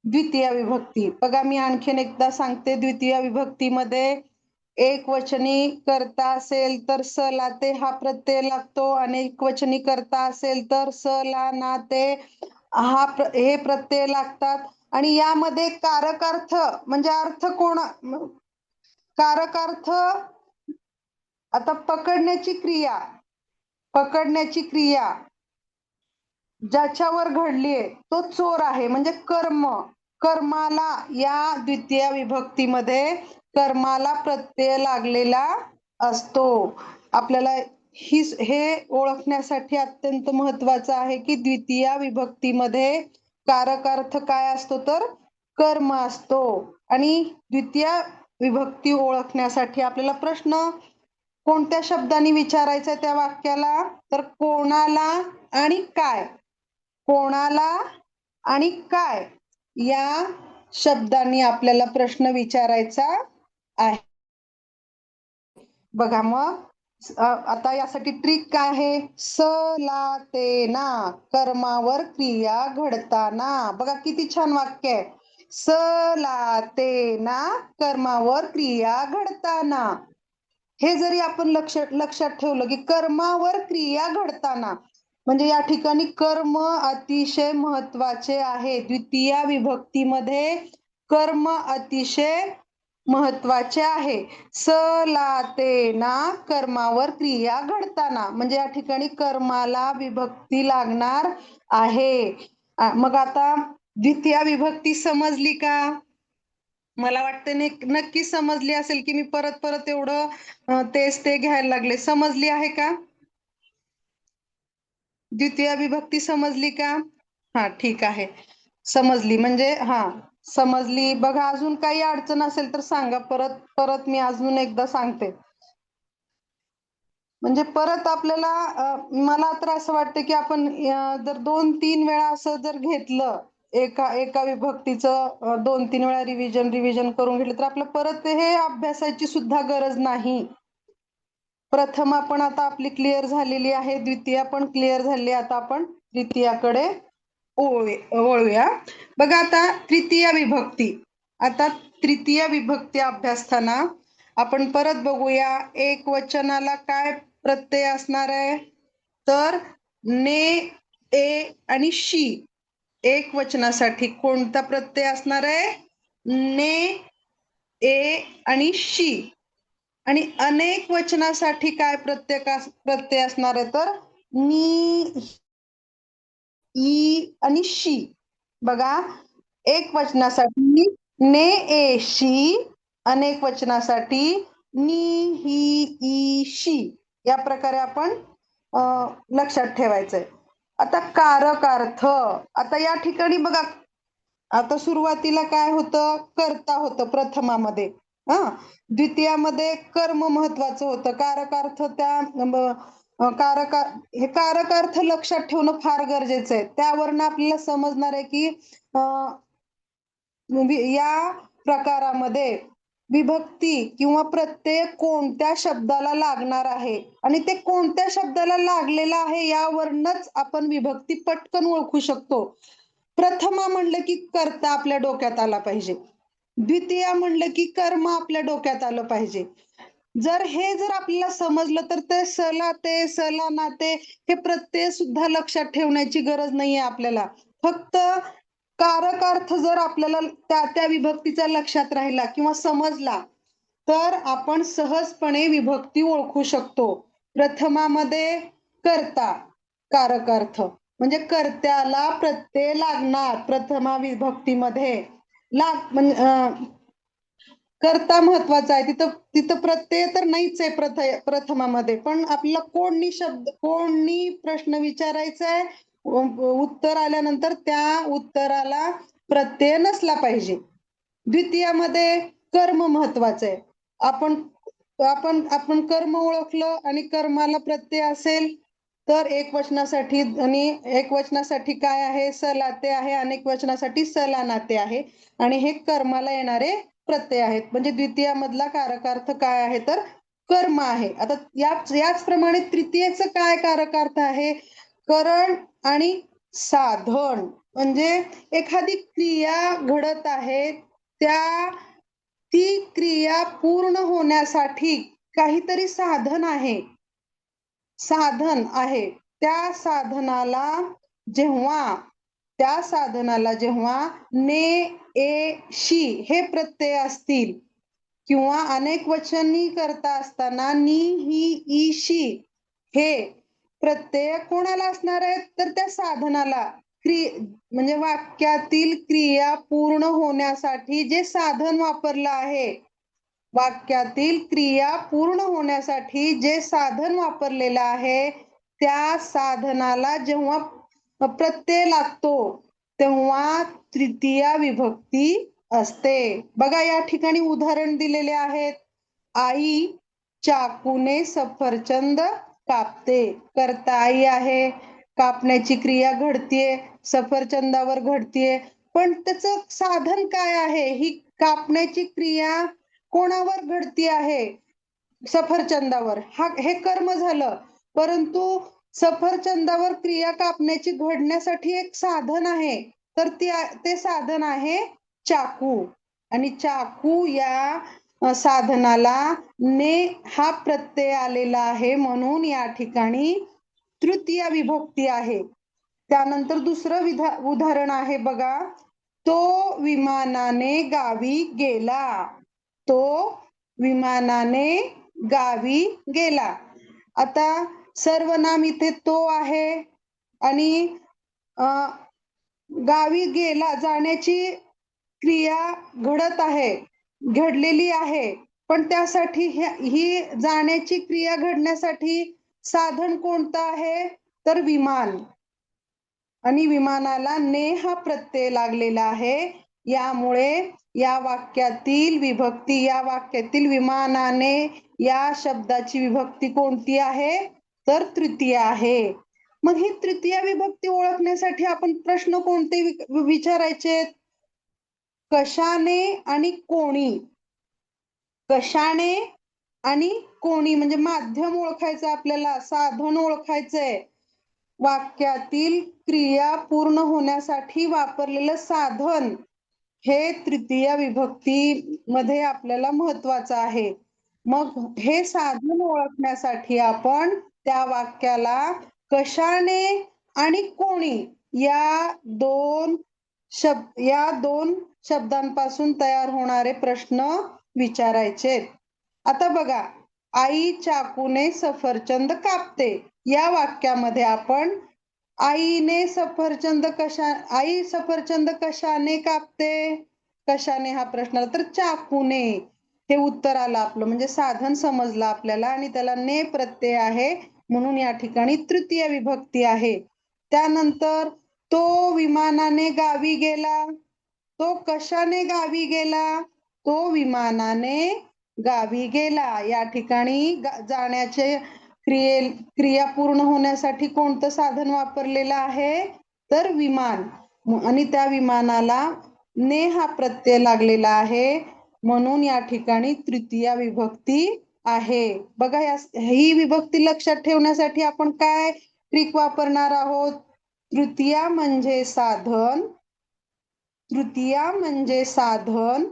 द्वितीय विभक्ती. बघा, मी आणखीन एकदा सांगते. द्वितीय विभक्तीमध्ये एक वचनी करता असेल तर स ला ते हा प्रत्यय लागतो. अनेक वचनी करता असेल तर स ला ना ते हे प्रत्यय लागतात. आणि यामध्ये कारकार्थ म्हणजे अर्थ कारकार्थ, आता पकडण्याची क्रिया ज्याच्यावर घडलीये तो चोर आहे, म्हणजे कर्माला या द्वितीय विभक्तीमध्ये कर्माला प्रत्यय लागलेला असतो. आपल्याला हे ओळखण्यासाठी अत्यंत महत्वाचं आहे की द्वितीय विभक्तीमध्ये कारकार्थ काय असतो? तर कर्म असतो. आणि द्वितीय विभक्ती ओळखण्यासाठी आपल्याला प्रश्न कोणत्या शब्दांनी विचारायचा त्या वाक्याला? तर कोणाला आणि काय या शब्दांनी आपल्याला प्रश्न विचारायचा आहे. बघा, मग आता यासाठी ट्रिक काय आहे? स ला ते ना कर्मावर क्रिया घडताना. बघा किती छान वाक्य आहे. स ला ते ना कर्मावर क्रिया घडताना. हे जरी आपण लक्षात ठेवलं की कर्मावर क्रिया घडताना, म्हणजे या ठिकाणी कर्म अतिशय महत्वाचे आहे. द्वितीय विभक्तीमध्ये कर्म अतिशय महत्वाचे आहे. स ला ते ना कर्मावर क्रिया घडताना, म्हणजे या ठिकाणी कर्माला विभक्ती लागणार आहे. मग आता द्वितीय विभक्ती समजली का? मला वाटतं नक्की समजली असेल की मी परत एवढं तेच ते घ्यायला लागले. समजली आहे का? द्वितीय विभक्ती समजली का? हा, ठीक आहे. समजली म्हणजे समजली. बघा, अजून काही अडचण असेल तर सांगा. परत मी अजून एकदा सांगते. म्हणजे परत आपल्याला मला तर असं वाटतं की आपण जर 2-3 वेळा असं जर घेतलं, एका विभक्तीचं 2-3 वेळा रिव्हिजन करून घेतलं तर आपलं परत हे अभ्यासाची सुद्धा गरज नाही. प्रथमा पण आता आपली क्लिअर झालेली आहे, द्वितीय पण क्लिअर झाली. आता आपण तृतीयाकडे वळूया. बघा, आता तृतीय विभक्ती अभ्यासताना आपण परत बघूया. एक वचनाला काय प्रत्यय असणार आहे? तर ने, ए आणि शी. एक वचनासाठी कोणता प्रत्यय असणार आहे? ने, ए आणि शी. आणि अनेक वचनासाठी काय प्रत्यय असणार आहे तर नी, ई आणि शी. बघा, एक वचनासाठी ने, ए, शी, अनेक वचनासाठी नी, ही, ई, शी. या प्रकारे आपण लक्षात ठेवायचंय. आता कारकार्थ. आता या ठिकाणी बघा, आता सुरुवातीला काय होतं, कर्ता होतं प्रथमामध्ये. द्वितीयामध्ये कर्म महत्वाचं होतं. कारकार्थ त्या हे कारकार्थ लक्षात ठेवणं फार गरजेचं आहे. त्यावरनं आपल्याला समजणार आहे की या प्रकारामध्ये विभक्ती किंवा प्रत्यय कोणत्या शब्दाला लागणार आहे आणि ते कोणत्या शब्दाला लागलेलं आहे यावरनच आपण विभक्ती पटकन ओळखू शकतो. प्रथमा म्हणलं की कर्ता आपल्या डोक्यात आला पाहिजे. द्वितीया म्हणलं की कर्म आपल्या डोक्यात आलं पाहिजे. जर आपल्याला समजलं तर ते सला, ते सला, ना, ते हे प्रत्यय सुद्धा लक्षात ठेवण्याची गरज नाहीये आपल्याला. फक्त कारकार्थ जर आपल्याला त्या विभक्तीचा लक्षात राहिला किंवा समजला तर आपण सहजपणे विभक्ती ओळखू शकतो. प्रथमामध्ये कर्ता, कारकार्थ म्हणजे कर्त्याला प्रत्यय लागणार. प्रथमा विभक्तीमध्ये कर्ता महत्वाचा आहे. तिथं प्रत्यय तर नाहीच आहे प्रथमामध्ये, पण आपल्याला कोणी प्रश्न विचारायचा आहे, उत्तर आल्यानंतर त्या उत्तराला प्रत्यय नसला पाहिजे. द्वितीयामध्ये कर्म महत्वाचं आहे. आपण कर्म ओळखलं आणि कर्माला प्रत्यय असेल तर एक वचनासाठी, आणि एक वचनासाठी काय आहे, सलाते आहे, अनेक वचनासाठी सलानाते आहे, आणि हे कर्माला येणारे प्रत्यय आहेत. म्हणजे द्वितीयामधला कारकार्थ काय आहे तर कर्म आहे. आता याचप्रमाणे तृतीयेचं काय कारकार्थ आहे, करण आणि साधन. म्हणजे एखादी क्रिया घडत आहे, ती क्रिया पूर्ण होण्यासाठी काहीतरी साधन आहे. त्या साधनाला जेव्हा ने, ए, शी हे प्रत्यय असतील किंवा अनेक वचनी करता असताना नी, ही, ई, शी हे प्रत्यय कोणाला असणार आहेत तर त्या साधनाला, म्हणजे वाक्यातील क्रिया पूर्ण होण्यासाठी जे साधन वापरलं आहे, वाक्यातील क्रिया पूर्ण होण्यासाठी जे साधन वापरलेलं आहे त्या साधनाला जेव्हा प्रत्यय लागतो तेव्हा तृतीया विभक्ती असते. बघा, या ठिकाणी उदाहरण दिलेले आहेत. आई चाकूने सफरचंद कापते. कर्ता आई आहे, कापण्याची क्रिया घडतीये, सफरचंदावर घडतीये, पण त्याचं साधन काय आहे, ही कापण्याची क्रिया कोणावर घडती आहे, सफरचंदावर. हे कर्म झालं, परंतु सफरचंदावर क्रिया कापण्याची घडण्यासाठी एक साधन आहे, तर ते साधन आहे चाकू. आणि चाकू या साधनाला ने हा प्रत्यय आलेला आहे, म्हणून या ठिकाणी तृतीय विभक्ती आहे. त्यानंतर दुसरं उदाहरण आहे बघा, तो विमानाने गावी गेला. तो विमानाने गावी गेला. आता सर्वनाम इथे तो आहे आणि गावी गेला जाण्याची क्रिया घडत आहे, घडलेली आहे, पण त्यासाठी ही जाण्याची क्रिया घडण्यासाठी साधन कोणतं आहे तर विमान. आणि विमानाला ने हा प्रत्यय लागलेला आहे. यामुळे या वाक्यातील विमानाने या शब्दाची विभक्ती कोणती आहे तर तृतीय आहे. मग ही तृतीय विभक्ती ओळखण्यासाठी आपण प्रश्न कोणते विचारायचे, कशाने आणि कोणी. कशाने आणि कोणी म्हणजे माध्यम ओळखायचं, आपल्याला साधन ओळखायचंय. वाक्यातील क्रिया पूर्ण होण्यासाठी वापरलेलं साधन हे तृतीय विभक्ती मध्ये आपल्याला महत्वाचं आहे. मग हे साधन ओळखण्यासाठी आपण त्या वाक्याला कशाने आणि कोणी या दोन शब्दांपासून तयार होणारे प्रश्न विचारायचे. आता बघा, आई चाकूने सफरचंद कापते. या वाक्यामध्ये आपण आई सफरचंद कशाने कापते? कशाने हा प्रश्न आला तर चाकूने. हे उत्तर आलं आपलं, म्हणजे साधन समजलं आपल्याला आणि त्याला ने प्रत्यय आहे म्हणून या ठिकाणी तृतीय विभक्ती आहे. त्यानंतर तो विमानाने गावी गेला. तो कशाने गावी गेला? तो विमानाने गावी गेला. या ठिकाणी जाण्याचे क्रिया पूर्ण होण्यासाठी कोणतं साधन वापरलेलं आहे? तर विमान. आणि त्या विमानाला ने हा प्रत्यय लागलेला आहे म्हणून या ठिकाणी तृतीय विभक्ती आहे. बघा, ही विभक्ती लक्षात ठेवण्यासाठी आपण काय ट्रिक वापरणार आहोत? तृतीया म्हणजे साधन. तृतीया म्हणजे साधन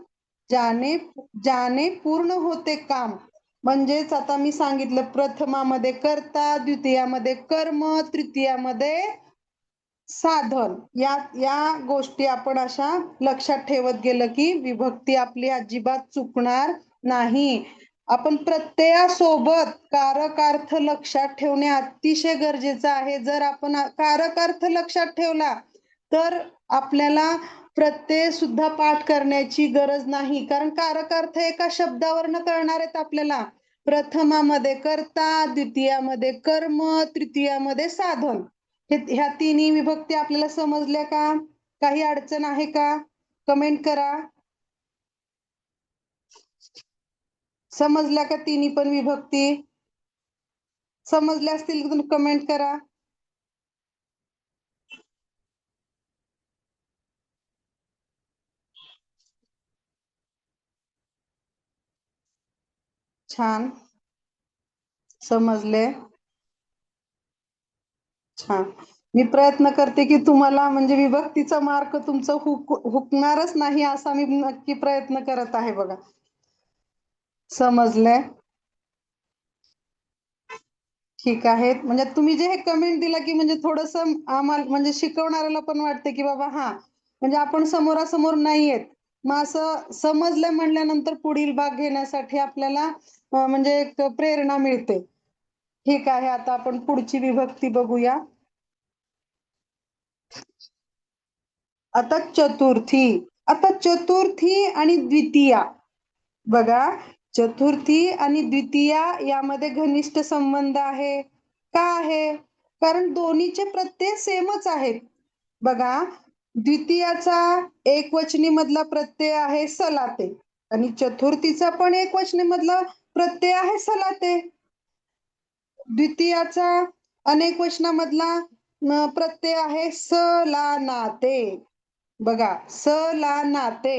ज्याने पूर्ण होते काम. म्हणजेच आता मी सांगितलं, प्रथमामध्ये कर्ता, द्वितीयामध्ये कर्म, तृतीयामध्ये साधन. या गोष्टी आपण अशा लक्षात ठेवत गेलं की विभक्ती आपली अजिबात चुकणार नाही. आपण प्रत्ययासोबत कारकार्थ लक्षात ठेवणे अतिशय गरजेचं आहे. जर आपण कारकार्थ लक्षात ठेवला तर आपल्याला प्रत्यय सुद्धा पाठ करण्याची गरज नाही, कारण कारकार्थ एका शब्दावरनं कळणार आहेत आपल्याला. प्रथमामध्ये कर्ता, द्वितीयामध्ये कर्म, तृतीयामध्ये साधन. ह्या तिन्ही विभक्ती आपल्याला समजल्या का? काही अडचण आहे का? कमेंट करा. समजल्या का तिन्ही पण विभक्ती? समजल्या असतील तर कमेंट करा. छान, समजले. छान. मी प्रयत्न करते की तुम्हाला म्हणजे विभक्तीचा मार्क तुमचं हुकणारच नाही असा मी नक्की प्रयत्न करत आहे. बघा, समजले. ठीक आहे. म्हणजे तुम्ही जे हे कमेंट दिलं की म्हणजे थोडस आम्हाला म्हणजे शिकवणाऱ्याला पण वाटते की बाबा हा म्हणजे आपण समोरासमोर नाहीयेत, मग असं समजलं म्हणल्यानंतर पुढील भाग घेण्यासाठी आपल्याला म्हणजे एक प्रेरणा मिळते. ठीक आहे. आता आपण पुढची विभक्ती बघूया. आता चतुर्थी. आता चतुर्थी आणि द्वितीया बघा, चतुर्थी आणि द्वितीया यामध्ये घनिष्ठ संबंध आहे. का आहे? कारण दोन्हीचे प्रत्यय सेमच आहेत. बघा, द्वितीयाचा एकवचनी मधला प्रत्यय आहे सलाते आणि चतुर्थीचा पण एकवचनी मधला प्रत्यय आहे सलाते. द्वितीयाचा अनेक वचनामधला प्रत्यय आहे सलानाते. बघा, सलानाते.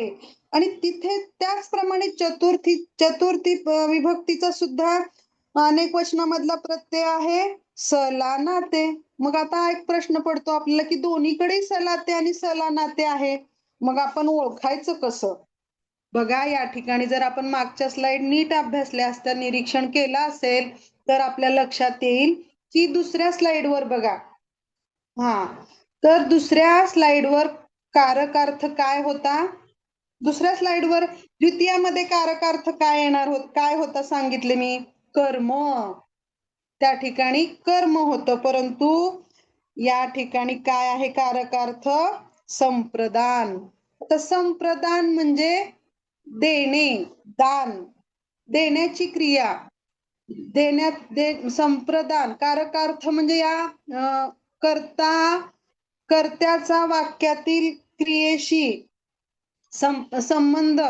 आणि तिथे त्याचप्रमाणे चतुर्थी विभक्तीचा सुद्धा अनेक वचनामधला प्रत्यय आहे सलानाते. मग आता एक प्रश्न पडतो आपल्याला की दोन्हीकडे सलाते आणि सलानाते आहे, मग आपण ओळखायचं कसं? बघा, या ठिकाणी जर आपण मागच्या स्लाइड नीट अभ्यासल्या असत्या, निरीक्षण केलं असेल तर आपल्या लक्षात येईल की दुसऱ्या स्लाइडवर बघा. हा, तर दुसऱ्या स्लाइडवर कारकार्थ काय होता? दुसऱ्या स्लाइडवर द्वितीयामध्ये कारकार्थ काय येणार काय होता सांगितले मी? कर्म. त्या ठिकाणी कर्म होतं, परंतु या ठिकाणी काय आहे कारकार्थ? संप्रदान. आता संप्रदान म्हणजे देणे, दान, देण्याची क्रिया. संप्रदान कारकार्थ म्हणजे या कर्त्याचा वाक्यातील क्रियेशी संबंध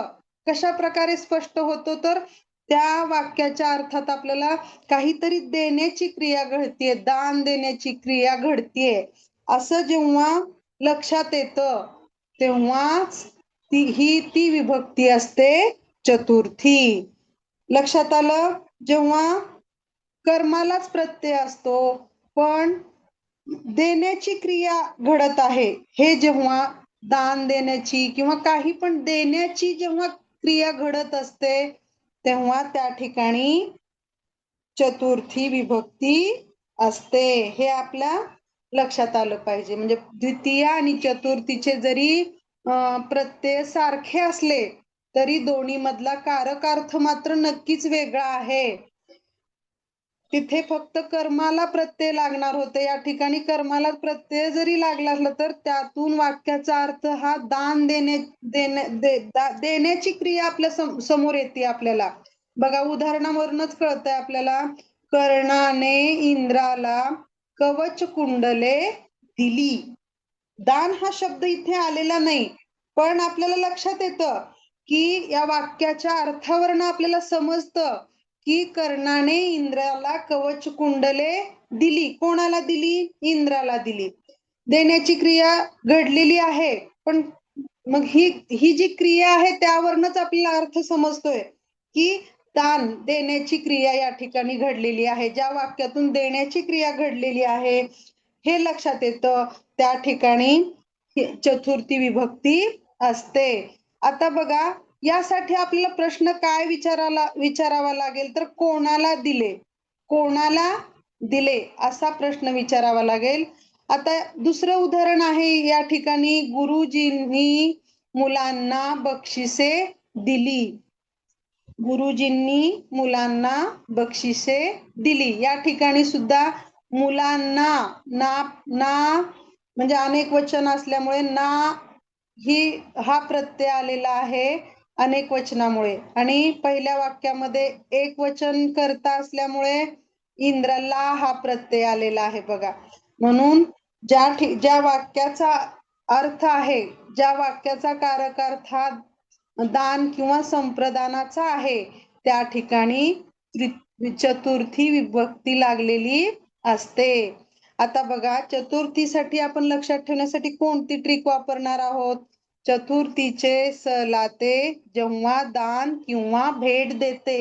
कशा प्रकारे स्पष्ट होतो? तर त्या वाक्याच्या अर्थात आपल्याला काहीतरी देण्याची क्रिया घडतीये, दान देण्याची क्रिया घडतीये असं जेव्हा लक्षात येतं तेव्हाच ती विभक्ती असते चतुर्थी. लक्षात आलं? जेव्हा कर्मालाच प्रत्यय असतो पण देण्याची क्रिया घडत आहे, हे जेव्हा दान देण्याची किंवा काही पण देण्याची जेव्हा क्रिया घडत असते तेव्हा त्या ठिकाणी चतुर्थी विभक्ती असते. हे आपल्या लक्षात आलं पाहिजे. म्हणजे द्वितीय आणि चतुर्थीचे जरी प्रत्यय सारखे असले तरी दोन्ही मधला कारकार्थ मात्र नक्कीच वेगळा आहे. तिथे फक्त कर्माला प्रत्यय लागणार होते, या ठिकाणी कर्माला प्रत्यय जरी लागला असला तर त्यातून वाक्याचा अर्थ हा दान देण्याची क्रिया आपल्या समोर येते. आपल्याला बघा, उदाहरणावरूनच कळतंय आपल्याला. कर्णाने इंद्राला कवच कुंडले दिली. दान हा शब्द इथे आलेला नाही, पण आपल्याला लक्षात येतं की या वाक्याच्या अर्थावरनं आपल्याला समजतं की कर्णाने इंद्राला कवच कुंडले दिली. कोणाला दिली? इंद्राला दिली. देण्याची क्रिया घडलेली आहे, पण मग ही जी क्रिया आहे त्यावरनच आपल्याला अर्थ समजतोय की दान देण्याची क्रिया या ठिकाणी घडलेली आहे. ज्या वाक्यातून देण्याची क्रिया घडलेली आहे हे लक्षात येतं, त्या ठिकाणी चतुर्थी विभक्ती असते. आता बघा, यासाठी आपल्याला प्रश्न काय विचारावा लागेल तर कोणाला दिले, कोणाला दिले असा प्रश्न विचारावा लागेल. आता दुसरं उदाहरण आहे या ठिकाणी, गुरुजींनी मुलांना बक्षिसे दिली. गुरुजींनी मुलांना बक्षिसे दिली. या ठिकाणी सुद्धा मुलांना ना म्हणजे अनेक वचन असल्यामुळे ना हा प्रत्यय आलेला आहे अनेक वचनामुळे, आणि पहिल्या वाक्यामध्ये एक वचन करता असल्यामुळे इंद्राला हा प्रत्यय आलेला आहे. बघा, म्हणून ज्या वाक्याचा अर्थ आहे, ज्या वाक्याचा कारकार्थ हा दान किंवा संप्रदानाचा आहे, त्या ठिकाणी चतुर्थी विभक्ती लागलेली असते. आता बघा, चतुर्थीसाठी आपण लक्षात ठेवण्यासाठी कोणती ट्रिक वापरणार आहोत? चतुर्थीचे सलाते जेव्हा दान किंवा भेट देते.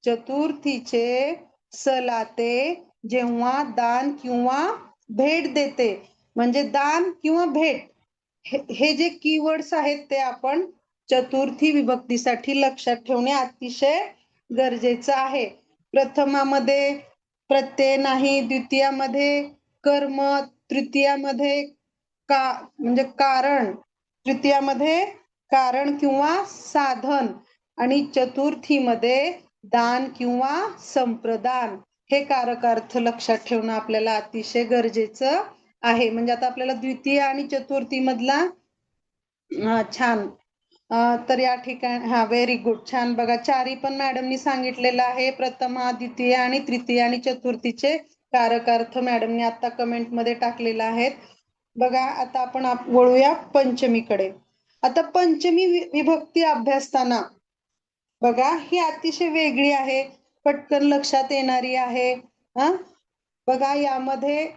चतुर्थीचे सलाते जेव्हा दान किंवा भेट देते, म्हणजे दान किंवा भेट हे जे कीवर्ड्स आहेत ते आपण चतुर्थी विभक्तीसाठी लक्षात ठेवणे अतिशय गरजेचं आहे. प्रथमामध्ये प्रत्यय नाही, द्वितीयामध्ये कर्म, तृतीयामध्ये म्हणजे कारण, तृतीयामध्ये कारण किंवा साधन, आणि चतुर्थीमध्ये दान किंवा संप्रदान. हे कारकार्थ लक्षात ठेवणं आपल्याला अतिशय गरजेचं आहे. म्हणजे आता आपल्याला द्वितीय आणि चतुर्थी मधला छान. तर या ठिकाणी व्हेरी गुड, छान. बघा, चारी पण मॅडमनी सांगितलेलं आहे. प्रथम, द्वितीय आणि तृतीय आणि चतुर्थीचे कारकार्थ मॅडमनी आता कमेंट मध्ये टाकलेला आहेत. बघा, आता आपण वळूया पंचमीकडे. आता पंचमी विभक्ती अभ्यासताना बघा, ही अतिशय वेगळी आहे, पटकन लक्षात येणारी आहे. बघा, यामध्ये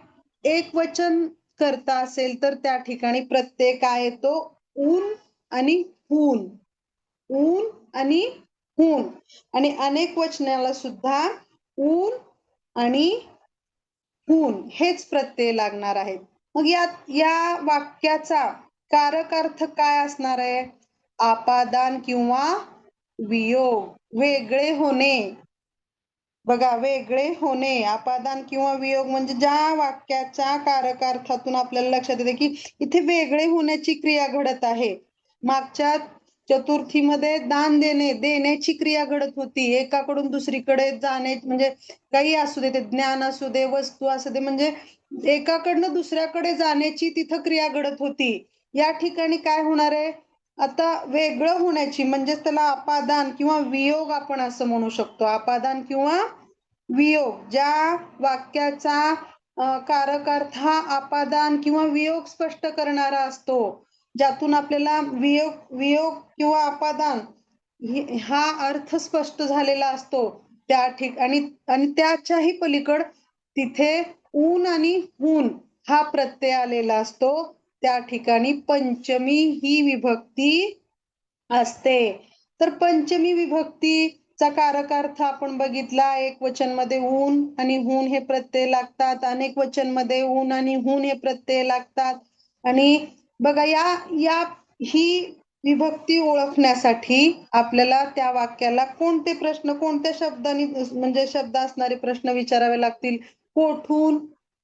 एक वचन करता असेल तर त्या ठिकाणी प्रत्यय काय येतो? ऊन आणि हून. ऊन आणि हून. आणि अनेक वचनाला सुद्धा ऊन आणि हून हेच प्रत्यय लागणार आहेत. मग या वाक्याचा कारकार्थ काय असणार आहे? आपादान किंवा वियोग, वेगळे होणे. बघा, वेगळे होणे, आपादान किंवा वियोग, म्हणजे ज्या वाक्याच्या कारकार्थातून आपल्याला लक्षात येते की इथे वेगळे होण्याची क्रिया घडत आहे. मागच्या चतुर्थीमध्ये दान देण्याची क्रिया घडत होती, एकाकडून दुसरीकडे जाणे, म्हणजे काही असू दे, ते ज्ञान असू दे, वस्तू असू दे, म्हणजे एकाकडनं दुसऱ्याकडे जाण्याची तिथं क्रिया घडत होती. या ठिकाणी काय होणार आहे? आता वेगळं होण्याची, म्हणजे त्याला आपादान किंवा वियोग आपण असं म्हणू शकतो. आपादान किंवा वियोग, ज्या वाक्याचा कारकार्थ हा आपादान किंवा वियोग स्पष्ट करणारा असतो, ज्यातून आपल्याला वियोग किंवा आपादान हा अर्थ स्पष्ट झालेला असतो, त्या ठिकाणी आणि त्याच्याही पलीकड तिथे ऊन आणि हून हा प्रत्यय आलेला असतो, त्या ठिकाणी पंचमी ही विभक्ती असते. तर पंचमी विभक्तीचा कारकार्थ आपण बघितला, एक वचन मध्ये ऊन आणि हून हे प्रत्यय लागतात, अनेक वचन मध्ये ऊन आणि हून हे प्रत्यय लागतात. आणि बघा, ही विभक्ती ओळखण्यासाठी आपल्याला त्या वाक्याला कोणते प्रश्न, कोणत्या शब्दांनी, म्हणजे शब्द असणारे प्रश्न विचारावे लागतील? कोठून,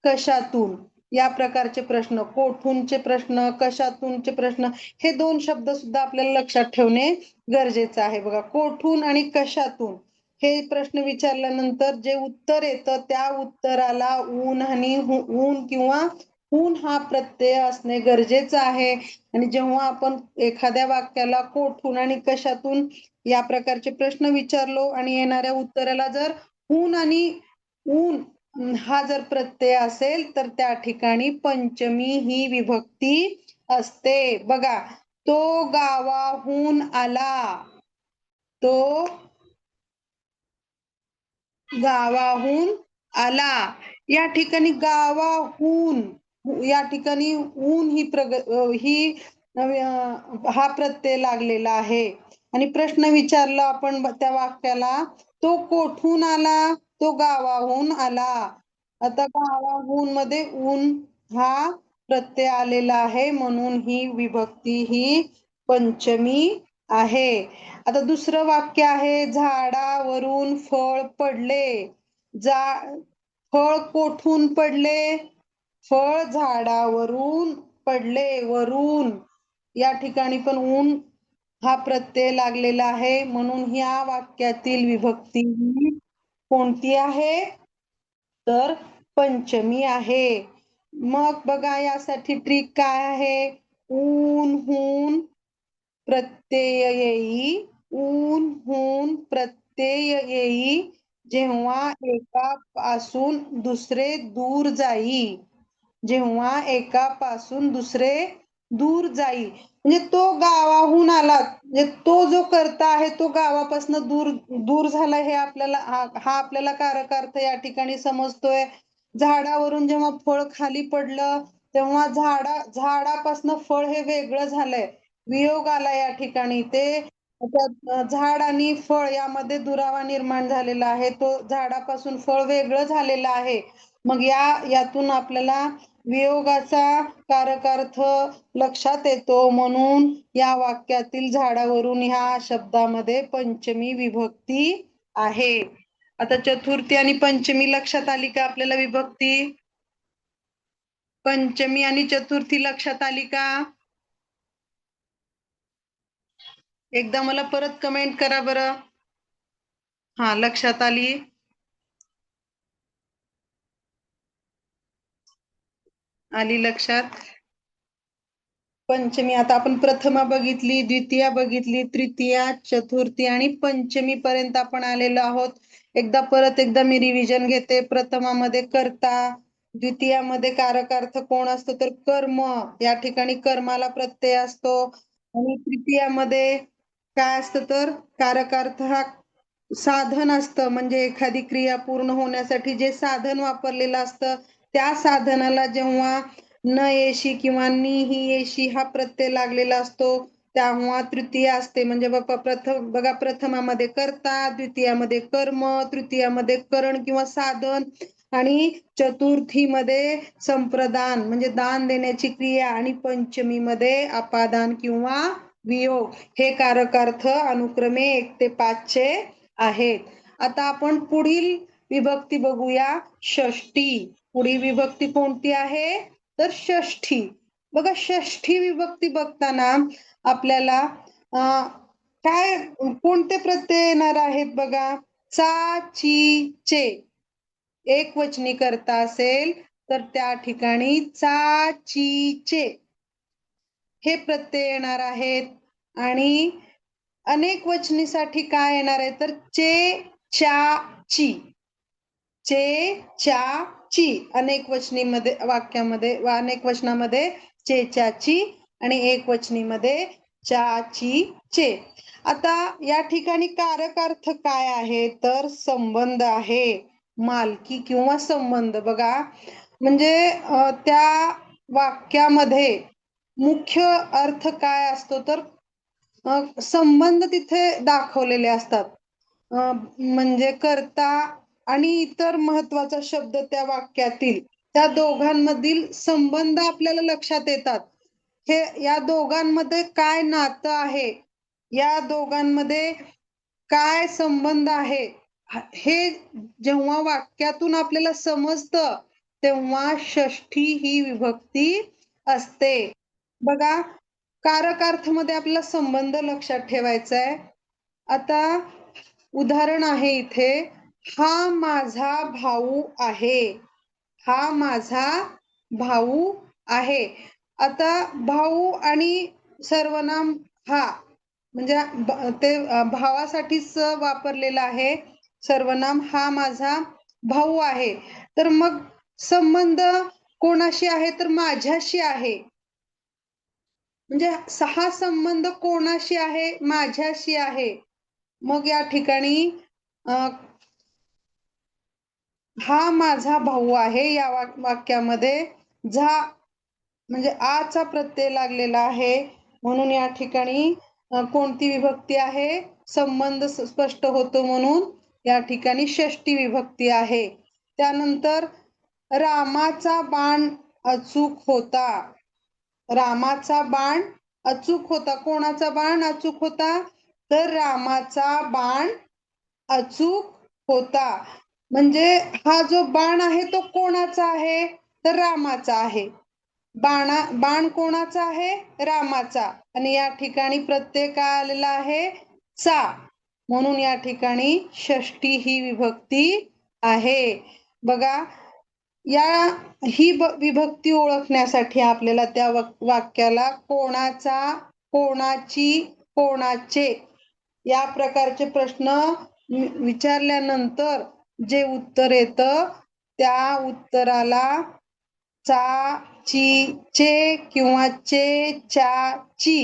कशातून. या प्रकारचे प्रश्न, कोठूनचे प्रश्न, कशातूनचे प्रश्न, हे 2 शब्द सुद्धा आपल्याला लक्षात ठेवणे गरजेचं आहे. बघा, कोठून आणि कशातून हे प्रश्न विचारल्यानंतर जे उत्तर येतं त्या उत्तराला ऊन आणि ऊन किंवा हून हा प्रत्यय असणे गरजेचं आहे. आणि जेव्हा आपण एखाद्या वाक्याला कोठून आणि कशातून या प्रकारचे प्रश्न विचारलो आणि येणाऱ्या उत्तराला जर हून आणि ऊन हा जर प्रत्यय असेल तर त्या ठिकाणी पंचमी ही विभक्ती असते. बघा, तो गावाहून आला, तो गावाहून आला. या ठिकाणी गावाहून या ठिकाणी ऊन ही हा प्रत्यय लागलेला आहे. आणि प्रश्न विचारला आपण त्या वाक्याला, तो कोठून आला, तो गावाहून आला. आता गावाहून मध्ये ऊन हा प्रत्यय आलेला आहे, म्हणून ही विभक्ती ही पंचमी आहे. आता दुसरं वाक्य आहे, झाडावरून फळ पडले. फळ कोठून पडले? फळ झाडावरून पडले, वरून. या ठिकाणी पण ऊन हा प्रत्यय लागलेला आहे, म्हणून ह्या वाक्यातील विभक्ती ही कोणती आहे? तर पंचमी आहे. मग बघा, यासाठी ट्रिक काय आहे? ऊन हून प्रत्यय येई, ऊन हून प्रत्यय येई, जेव्हा एकापासून दुसरे दूर जाई. जेव्हा एकापासून दुसरे दूर जाई, म्हणजे तो गावाहून आला, म्हणजे तो जो कर्ता आहे तो गावापासून दूर दूर झाला, हे आपल्याला हा आपल्याला कारकार्थ या ठिकाणी समजतोय. झाडावरून जेव्हा फळ खाली पडलं तेव्हा झाडापासून फळ हे वेगळं झालंय, वियोग आला या ठिकाणी. ते झाड आणि फळ यामध्ये दुरावा निर्माण झालेला आहे, तो झाडापासून फळ वेगळं झालेलं आहे. मग यातून आपल्याला वियोगाचा कारकार्थ लक्षात येतो, म्हणून या वाक्यातील झाडावरून ह्या शब्दामध्ये पंचमी विभक्ती आहे. आता चतुर्थी आणि पंचमी लक्षात आली का आपल्याला विभक्ती? पंचमी आणि चतुर्थी लक्षात आली का? एकदा मला परत कमेंट करा बरं. हा, लक्षात आली. आली लक्षात. पंचमी, आता आपण प्रथमा बघितली, द्वितीया बघितली, तृतीया, चतुर्थी आणि पंचमी पर्यंत आपण आलेलो आहोत. एकदा मी रिव्हिजन घेते. प्रथमामध्ये कर्ता, द्वितीयामध्ये कारकार्थ कोण असतो तर कर्म, या ठिकाणी कर्माला प्रत्यय असतो. आणि तृतीयामध्ये काय असतं तर कारकार्थ हा साधन असतं, म्हणजे एखादी क्रिया पूर्ण होण्यासाठी जे साधन वापरलेलं असतं त्या साधनाला जेव्हा न येशी किंवा नि ही येशी हा प्रत्यय लागलेला असतो तेव्हा तृतीया असते. म्हणजे बघा, प्रथमामध्ये कर्ता, द्वितीयामध्ये कर्म, तृतीयामध्ये करण किंवा साधन, आणि चतुर्थीमध्ये संप्रदान म्हणजे दान देण्याची क्रिया, आणि पंचमीमध्ये अपादान किंवा वियोग. हे कारकार्थ अनुक्रमे 1 ते 5 आहेत. आता आपण पुढील विभक्ती बघूया, षष्ठी. पुढील विभक्ती कोणती आहे तर षष्ठी. बघा, षष्ठी विभक्ती बघताना आपल्याला काय कोणते प्रत्यय येणार आहेत? बघा, चा, ची, चे. एक वचनी करता असेल तर त्या ठिकाणी चा, ची, चे हे प्रत्यय येणार आहेत. आणि अनेक वचनीसाठी काय येणार आहे तर चे, च्या, ची. चे, च्या, ची अनेक वचनीमध्ये वाक्यामध्ये अनेक वचनामध्ये चे, च्या, ची, आणि एक वचनीमध्ये चा, ची, चे. आता या ठिकाणी कारकार्थ काय आहे तर संबंध आहे, मालकी किंवा संबंध. बघा, म्हणजे त्या वाक्यामध्ये मुख्य अर्थ काय असतो तर संबंध तिथे दाखवलेले असतात. म्हणजे कर्ता आणि इतर महत्वाचा शब्द त्या वाक्यातील, त्या दोघांमधील संबंध आपल्याला लक्षात येतात. हे या दोघांमध्ये काय नातं आहे, या दोघांमध्ये काय संबंध आहे, हे जेव्हा वाक्यातून आपल्याला समजतं तेव्हा षष्ठी ही विभक्ती असते. बघा, कारकार्थामध्ये आपला संबंध लक्षात ठेवायचा आहे. आता उदाहरण आहे इथे, हा माझा भाऊ आहे. हा माझा भाऊ आहे. आता भाऊ आणि सर्वनाम हा म्हणजे ते भावासाठीच वापरलेलं आहे. सर्वनाम हा माझा भाऊ आहे. तर मग संबंध कोणाशी आहे तर माझ्याशी आहे. म्हणजे हा संबंध कोणाशी आहे? माझ्याशी आहे. मग या ठिकाणी हा माझा भाऊ आहे या वाक्यामध्ये झा म्हणजे आचा प्रत्यय लागलेला आहे. म्हणून या ठिकाणी कोणती विभक्ती आहे? संबंध स्पष्ट होतो म्हणून या ठिकाणी षष्ठी विभक्ती आहे. त्यानंतर रामाचा बाण अचूक होता. रामाचा बाण अचूक होता. कोणाचा बाण अचूक होता? तर रामाचा बाण अचूक होता. म्हणजे हा जो बाण आहे तो कोणाचा आहे? तर रामाचा आहे. बाण कोणाचा आहे? रामाचा. आणि या ठिकाणी प्रत्यय काय आलेला आहे? चा. म्हणून या ठिकाणी षष्ठी ही विभक्ती आहे. बघा, या ही विभक्ती ओळखण्यासाठी आपल्याला त्या वाक्याला कोणाचा, कोणाची, कोणाचे या प्रकारचे प्रश्न विचारल्यानंतर जे उत्तर येतं त्या उत्तराला चा, ची, चे किंवा चे, च्या, ची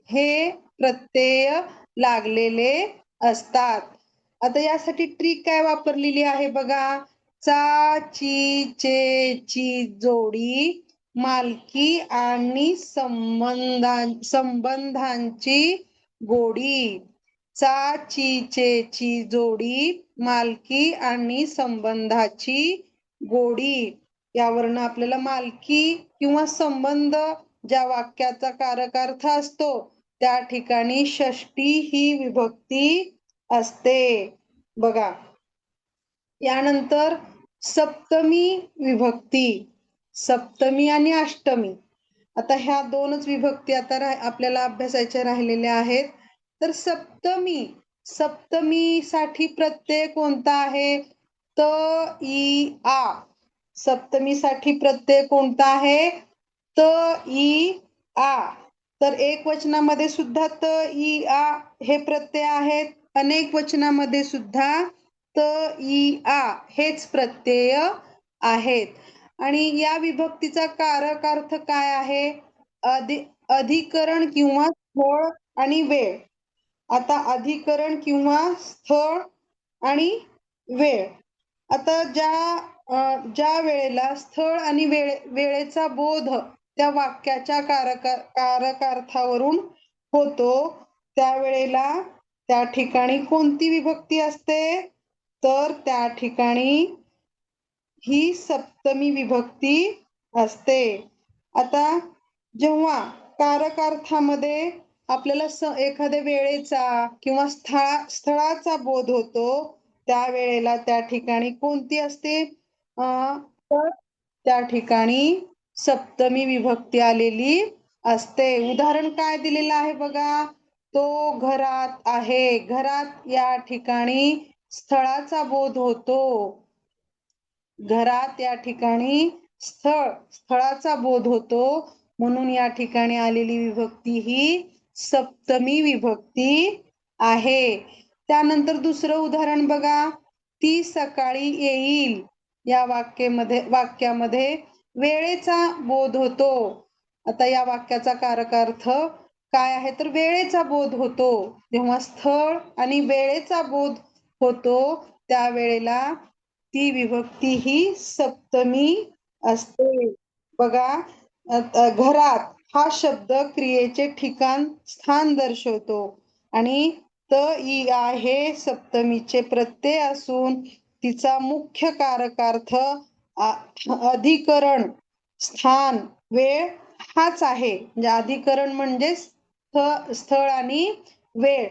हे प्रत्यय लागलेले असतात. आता यासाठी ट्रिक काय वापरलेली आहे बघा. चा, ची, चे, ची जोडी मालकी आणि संबंधांची गोडी. चा, ची, चे, ची जोडी मालकी आणि संबंधाची गोडी. यावरनं आपल्याला मालकी किंवा संबंध ज्या वाक्याचा कारकार्थ असतो त्या ठिकाणी षष्ठी ही विभक्ती असते. बघा, यानंतर सप्तमी विभक्ती. सप्तमी आणि अष्टमी. आता ह्या दोनच विभक्ती आता आपल्याला अभ्यासाच्या राहिलेल्या आहेत. तर सप्तमीसाठी प्रत्यय कोणता आहे? त, इ, आ. सप्तमीसाठी प्रत्यय कोणता आहे? त, इ, आ. तर एक वचनामध्ये सुद्धा त, इ, आ हे प्रत्यय आहेत. अनेक वचनामध्ये सुद्धा त, इ, आ हेच प्रत्यय आहेत. आणि या विभक्तीचा कारकार्थ काय आहे? अधिकरण किंवा स्थळ आणि वेळ. आता अधिकरण किंवा स्थळ आणि वेळ. आता ज्या वेळेला स्थळ आणि वेळेचा बोध त्या वाक्याच्या कारकार्थावरून होतो त्यावेळेला त्या ठिकाणी कोणती विभक्ती असते? तर त्या ठिकाणी ही सप्तमी विभक्ती असते. आता जेव्हा कारकार्थामध्ये आपल्याला एखाद्या वेळेचा किंवा स्थळाचा बोध होतो त्यावेळेला त्या ठिकाणी कोणती असते? तर त्या ठिकाणी सप्तमी विभक्ती आलेली असते. उदाहरण काय दिलेलं आहे बघा. तो घरात आहे. घरात या ठिकाणी स्थळाचा बोध होतो. घरात या ठिकाणी स्थळाचा बोध होतो म्हणून या ठिकाणी आलेली विभक्ती ही सप्तमी विभक्ती आहे. त्यानंतर दुसरं उदाहरण बघा. ती सकाळी येईल या वाक्यामध्ये वेळेचा बोध होतो. आता या वाक्याचा कारकार्थ काय आहे तर वेळेचा बोध होतो. जेव्हा स्थळ आणि वेळेचा बोध होतो त्यावेळेला ती विभक्ती ही सप्तमी असते. बघा, घरात हा शब्द क्रियेचे ठिकाण स्थान दर्शवतो आणि त, इ, आ हे सप्तमीचे प्रत्यय असून तिचा मुख्य कारकार्थ अधिकरण, स्थान, वेळ हाच आहे. म्हणजे अधिकरण म्हणजे स्थळ आणि वेळ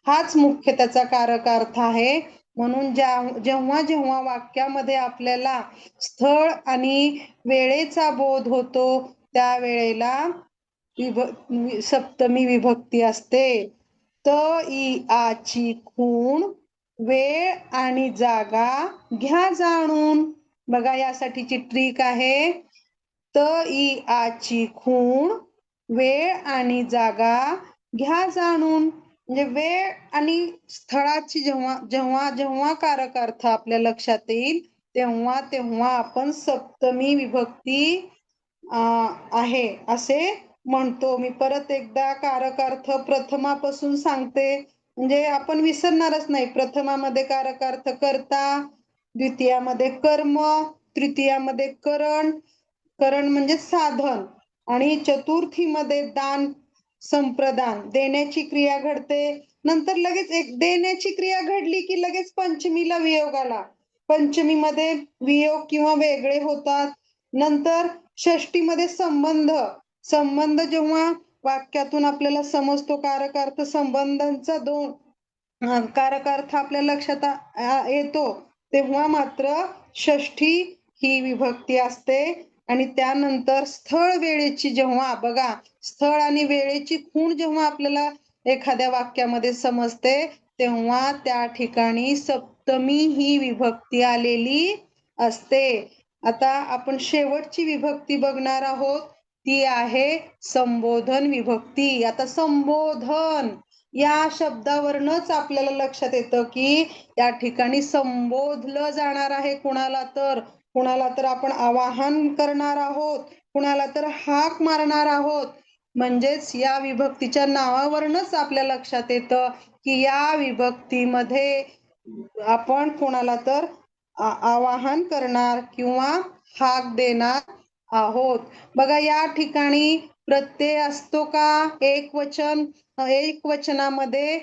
हाच मुख्य त्याचा कारकार्थ आहे. म्हणून जेव्हा जेव्हा वाक्यामध्ये आपल्याला स्थळ आणि वेळेचा बोध होतो त्यावेळेला सप्तमी विभक्ती असते. त इ आची खूण वेळ आणि जागा घ्या जाणून. बघा यासाठीची ट्रिक आहे. त इ आची खूण वेळ आणि जागा घ्या जाणून. म्हणजे वेळ आणि स्थळाची जेव्हा जेव्हा जेव्हा कारक अर्थ आपल्या लक्षात येईल तेव्हा तेव्हा आपण सप्तमी विभक्ती आहे असे म्हणतो. मी परत एकदा कारक अर्थ प्रथमापासून सांगते म्हणजे आपण विसरणारच नाही. प्रथमामध्ये कारक अर्थ कर्ता, द्वितीयामध्ये कर्म, तृतीयामध्ये करण, करण म्हणजे साधन, आणि चतुर्थीमध्ये दान संप्रदान, देण्याची क्रिया घडते. नंतर लगेच एक देण्याची क्रिया घडली की लगेच पंचमीला वियोग आला. पंचमीमध्ये वियोग किंवा वेगळे होतात. नंतर षष्टीमध्ये संबंध, संबंध जेव्हा वाक्यातून आपल्याला समजतो कारक अर्थ संबंधांचा दोन कारक अर्थ आपल्या लक्षात येतो तेव्हा मात्र षष्ठी ही विभक्ती असते. आणि त्यानंतर स्थळ वेळेची जेव्हा बघा स्थळ आणि वेळेची खूण जेव्हा आपल्याला एखाद्या वाक्यामध्ये समजते तेव्हा त्या ठिकाणी सप्तमी ही विभक्ती आलेली असते. आता आपण शेवटची विभक्ती बघणार आहोत ती आहे संबोधन विभक्ती. आता संबोधन या शब्दावरनच आपल्याला लक्षात येतं की या ठिकाणी संबोधलं जाणार आहे. कुणाला तर आपण आवाहन करणार आहोत, कुणाला तर हाक मारणार आहोत. म्हणजेच या विभक्तीच्या नावावरनच आपल्या लक्षात येतं की या विभक्तीमध्ये आपण कोणाला तर आवाहन करणार किंवा हाक देणार आहोत. बघा या ठिकाणी प्रत्यय असतो का? एक वचनामध्ये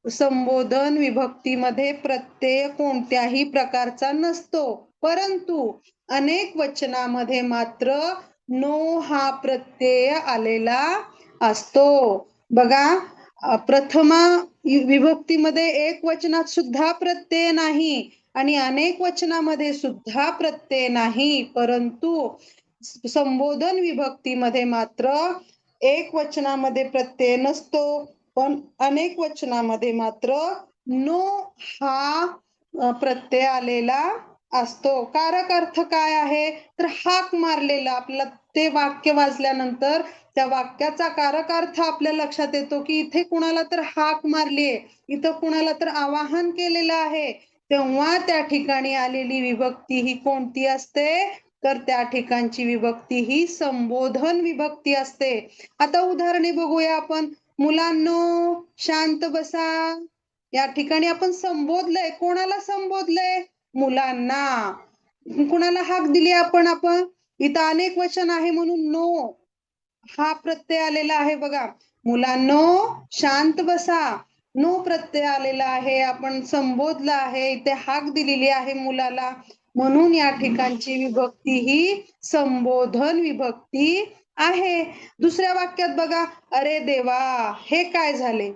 संबोधन विभक्तीमध्ये प्रत्यय कोणत्याही प्रकारचा नसतो, परंतु अनेक वचनामध्ये मात्र नो हा प्रत्यय आलेला असतो. बघा प्रथमा विभक्तीमध्ये एक वचनात सुद्धा प्रत्यय नाही आणि अनेक वचनामध्ये सुद्धा प्रत्यय नाही, परंतु संबोधन विभक्तीमध्ये मात्र एक वचनामध्ये प्रत्यय नसतो पण अनेक वचनामध्ये मात्र नो हा प्रत्यय आलेला असतो. कारक अर्थ काय आहे तर हाक मारलेला. आपल्याला ते वाक्य वाचल्यानंतर त्या वाक्याचा कारक अर्थ आपल्या लक्षात येतो की इथे कुणाला तर हाक मारलीये, इथं कुणाला तर आवाहन केलेलं आहे. तेव्हा त्या ठिकाणी आलेली विभक्ती ही कोणती असते तर त्या ठिकाणची विभक्ती ही संबोधन विभक्ती असते. आता उदाहरणे बघूया आपण. मुलांनो शांत बसा. या ठिकाणी आपण संबोधलंय. कोणाला संबोधलंय? मुलांना. कुणाला हाक दिली आपण इथं अनेक वचन आहे म्हणून नो हा प्रत्यय आलेला आहे. बघा मुलांनो शांत बसा, नो प्रत्यय आलेला आहे. आपण संबोधलं आहे, इथे हाक दिलेली आहे मुलाला, म्हणून या ठिकाणची विभक्ती ही संबोधन विभक्ती आहे. दुसऱ्या वाक्यात बघा, अरे देवा हे काय झाले.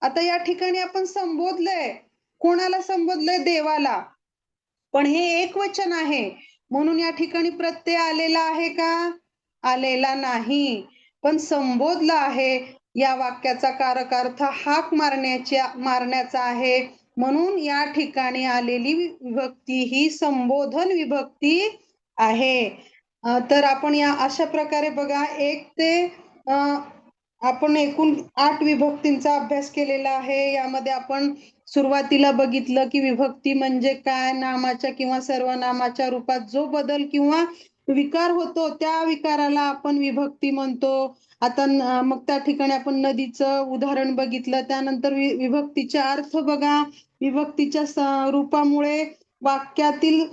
आता या ठिकाणी आपण संबोधलंय. कोणाला संबोधलंय? देवाला. पण हे एक वचन आहे म्हणून या ठिकाणी प्रत्यय आलेला आहे का? आलेला नाही. पण संबोधलं आहे. या वाक्याचा कारक अर्थ हाक मारण्याचा आहे म्हणून या ठिकाणी आलेली विभक्ती ही संबोधन विभक्ती आहे. तर आपण या अशा प्रकारे बघा 1 ते आपण एकूण 8 विभक्तींचा अभ्यास केलेला आहे. यामध्ये आपण सुरुवातीला बघितलं की विभक्ती म्हणजे काय, नामाच्या किंवा सर्वनामाच्या रूपात जो बदल किंवा विकार होतो त्या विकाराला आपण विभक्ती म्हणतो. आता मग त्या ठिकाणी आपण नदीचं उदाहरण बघितलं. त्यानंतर विभक्तीचे अर्थ बघा. विभक्तीच्या रूपामुळे वाक्यातील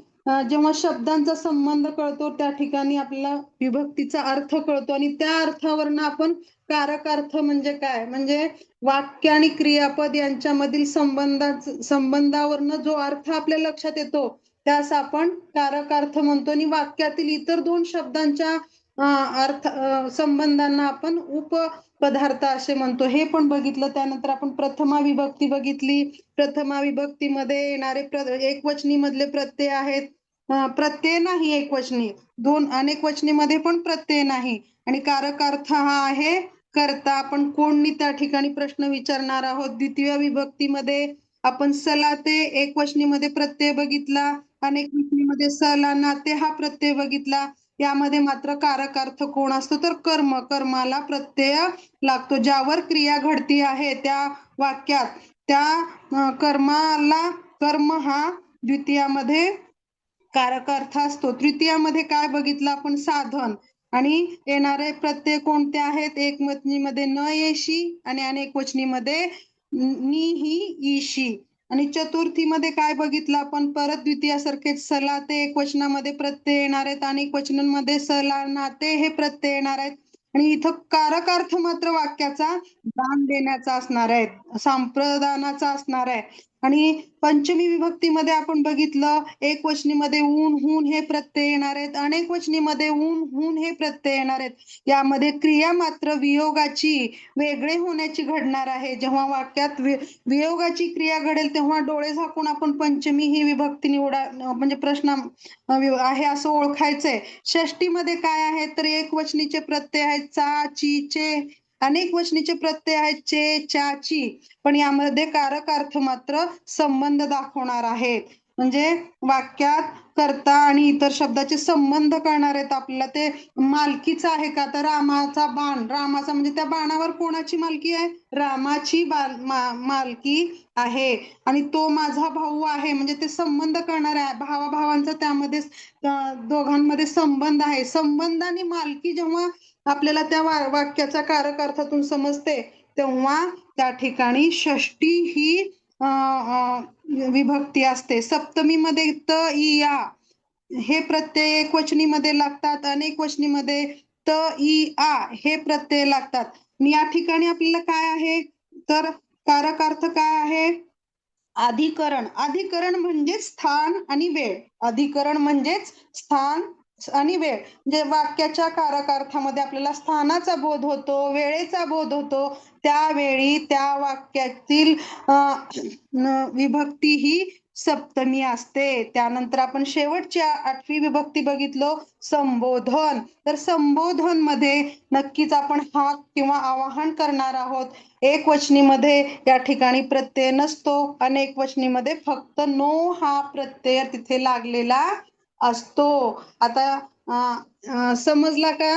जेव्हा शब्दांचा संबंध कळतो त्या ठिकाणी आपल्याला विभक्तीचा अर्थ कळतो आणि त्या अर्थावरनं आपण कारक अर्थ म्हणजे काय, म्हणजे वाक्य आणि क्रियापद यांच्यामधील संबंधावरनं जो अर्थ आपल्या लक्षात येतो त्यास आपण कारक अर्थ म्हणतो. आणि वाक्यातील इतर दोन शब्दांच्या अर्थ संबंधांना आपण उपपदार्थ असे म्हणतो, हे पण बघितलं. त्यानंतर आपण प्रथमा विभक्ती बघितली. प्रथमा विभक्तीमध्ये येणारे एकवचनी मधले प्रत्यय आहेत. प्रत्यय नाही एकवचनी, अनेक वचनी मध्ये पण प्रत्यय नाही. आणि कारक अर्थ हा आहे करता. आपण कोणनी त्या ठिकाणी प्रश्न विचारणार आहोत. द्वितीय विभक्तीमध्ये आपण सला ते एकवचनी मध्ये प्रत्यय बघितला. अनेक वचनी मध्ये सला नाते हा प्रत्यय बघितला. यामध्ये मात्र कारक अर्थ कोण असतो तर कर्म. कर्माला प्रत्यय लागतो. ज्यावर क्रिया घडती आहे त्या वाक्यात त्या कर्माला कर्म हा द्वितीयामध्ये कारक अर्थ असतो. तृतीयामध्ये काय बघितलं आपण साधन. आणि येणारे प्रत्यय कोणते आहेत? एकवचनीमध्ये न येशी आणि अनेक वचनीमध्ये नि ही ईशी. आणि चतुर्थीमध्ये काय बघितलं आपण? परत द्वितीयासारखेच सला ते एकवचनामध्ये प्रत्यय येणार आहेत. अनेक वचनांमध्ये सला नाते हे प्रत्यय येणार आहेत. आणि इथं कारक अर्थ मात्र वाक्याचा दान देण्याचा असणार आहे, संप्रदानाचा असणार आहे. आणि पंचमी विभक्तीमध्ये आपण बघितलं एकवचनीमध्ये ऊन हून हे प्रत्यय येणार आहेत. अनेक वचनीमध्ये ऊन हून हे प्रत्यय येणार आहेत. यामध्ये क्रिया मात्र वियोगाची वेगळे होण्याची घडणार आहे. जेव्हा वाक्यात वियोगाची क्रिया घडेल तेव्हा डोळे झाकून आपण पंचमी ही विभक्ती निवडा, म्हणजे प्रश्न आहे असं ओळखायचंय. षष्टीमध्ये काय आहे तर एकवचनीचे प्रत्यय आहेत चा ची चे. अनेक वचनीचे प्रत्यय आहेत चे चा ची. पण यामध्ये कारक अर्थ मात्र संबंध दाखवणार आहेत. म्हणजे वाक्यात कर्ता आणि इतर शब्दाचे संबंध करणार आहेत आपल्याला. ते मालकीचा आहे का तर रामाचा बाण, रामाचा म्हणजे त्या बाणावर कोणाची मालकी आहे? रामाची मालकी आहे. आणि तो माझा भाऊ आहे म्हणजे ते संबंध करणार आहे. भावाभावांचा त्यामध्ये दोघांमध्ये संबंध आहे. संबंध आणि मालकी जेव्हा आपल्याला त्या वाक्याच्या कारक अर्थातून समजते तेव्हा त्या ठिकाणी षष्टी ही विभक्ती असते. सप्तमीमध्ये त इ या हे प्रत्यय एकवचनीमध्ये लागतात. अनेक वचनीमध्ये त इ आ हे प्रत्यय लागतात. या ठिकाणी आपल्याला काय आहे तर कारक अर्थ काय आहे? अधिकरण. अधिकरण म्हणजेच स्थान आणि वेळ. अधिकरण म्हणजेच स्थान आणि वेळ. म्हणजे वाक्याच्या कारक अर्थामध्ये आपल्याला स्थानाचा बोध होतो, वेळेचा बोध होतो. त्यावेळी त्या वाक्यातील विभक्ती ही सप्तमी असते. त्यानंतर आपण शेवटची आठवी विभक्ती बघितलो संबोधन. तर संबोधन मध्ये नक्कीच आपण हाक किंवा आवाहन करणार आहोत. एक वचनीमध्ये या ठिकाणी प्रत्यय नसतो. अनेक वचनीमध्ये फक्त नो हा प्रत्यय तिथे लागलेला असतो. आता समजला का?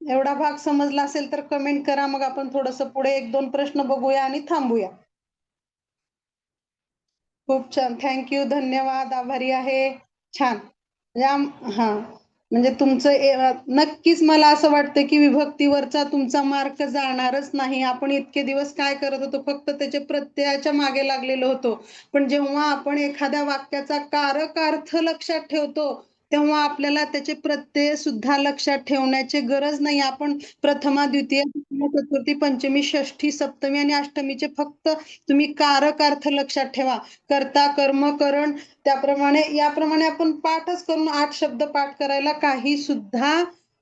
एवढा भाग समजला असेल तर कमेंट करा. मग आपण थोडस पुढे एक दोन प्रश्न बघूया आणि थांबूया. खूप छान, थँक्यू, धन्यवाद, आभारी आहे. छान. हा म्हणजे तुमचं नक्कीच मला असं वाटतं की विभक्तीवरचा तुमचा मार्क जाणारच नाही. आपण इतके दिवस काय करत होतो? फक्त त्याचे प्रत्ययाच्या मागे लागलेलो होतो. पण जेव्हा आपण एखाद्या वाक्याचा कारक अर्थ लक्षात ठेवतो तेव्हा आपल्याला त्याचे प्रत्यय सुद्धा लक्षात ठेवण्याची गरज नाही. आपण प्रथमा, द्वितीय, चतुर्थी, पंचमी, षष्ठी, सप्तमी आणि अष्टमीचे फक्त तुम्ही कारक अर्थ लक्षात ठेवा. कर्ता, कर्म, करण. त्याप्रमाणे याप्रमाणे आपण पाठच करून 8 शब्द पाठ करायला काही सुद्धा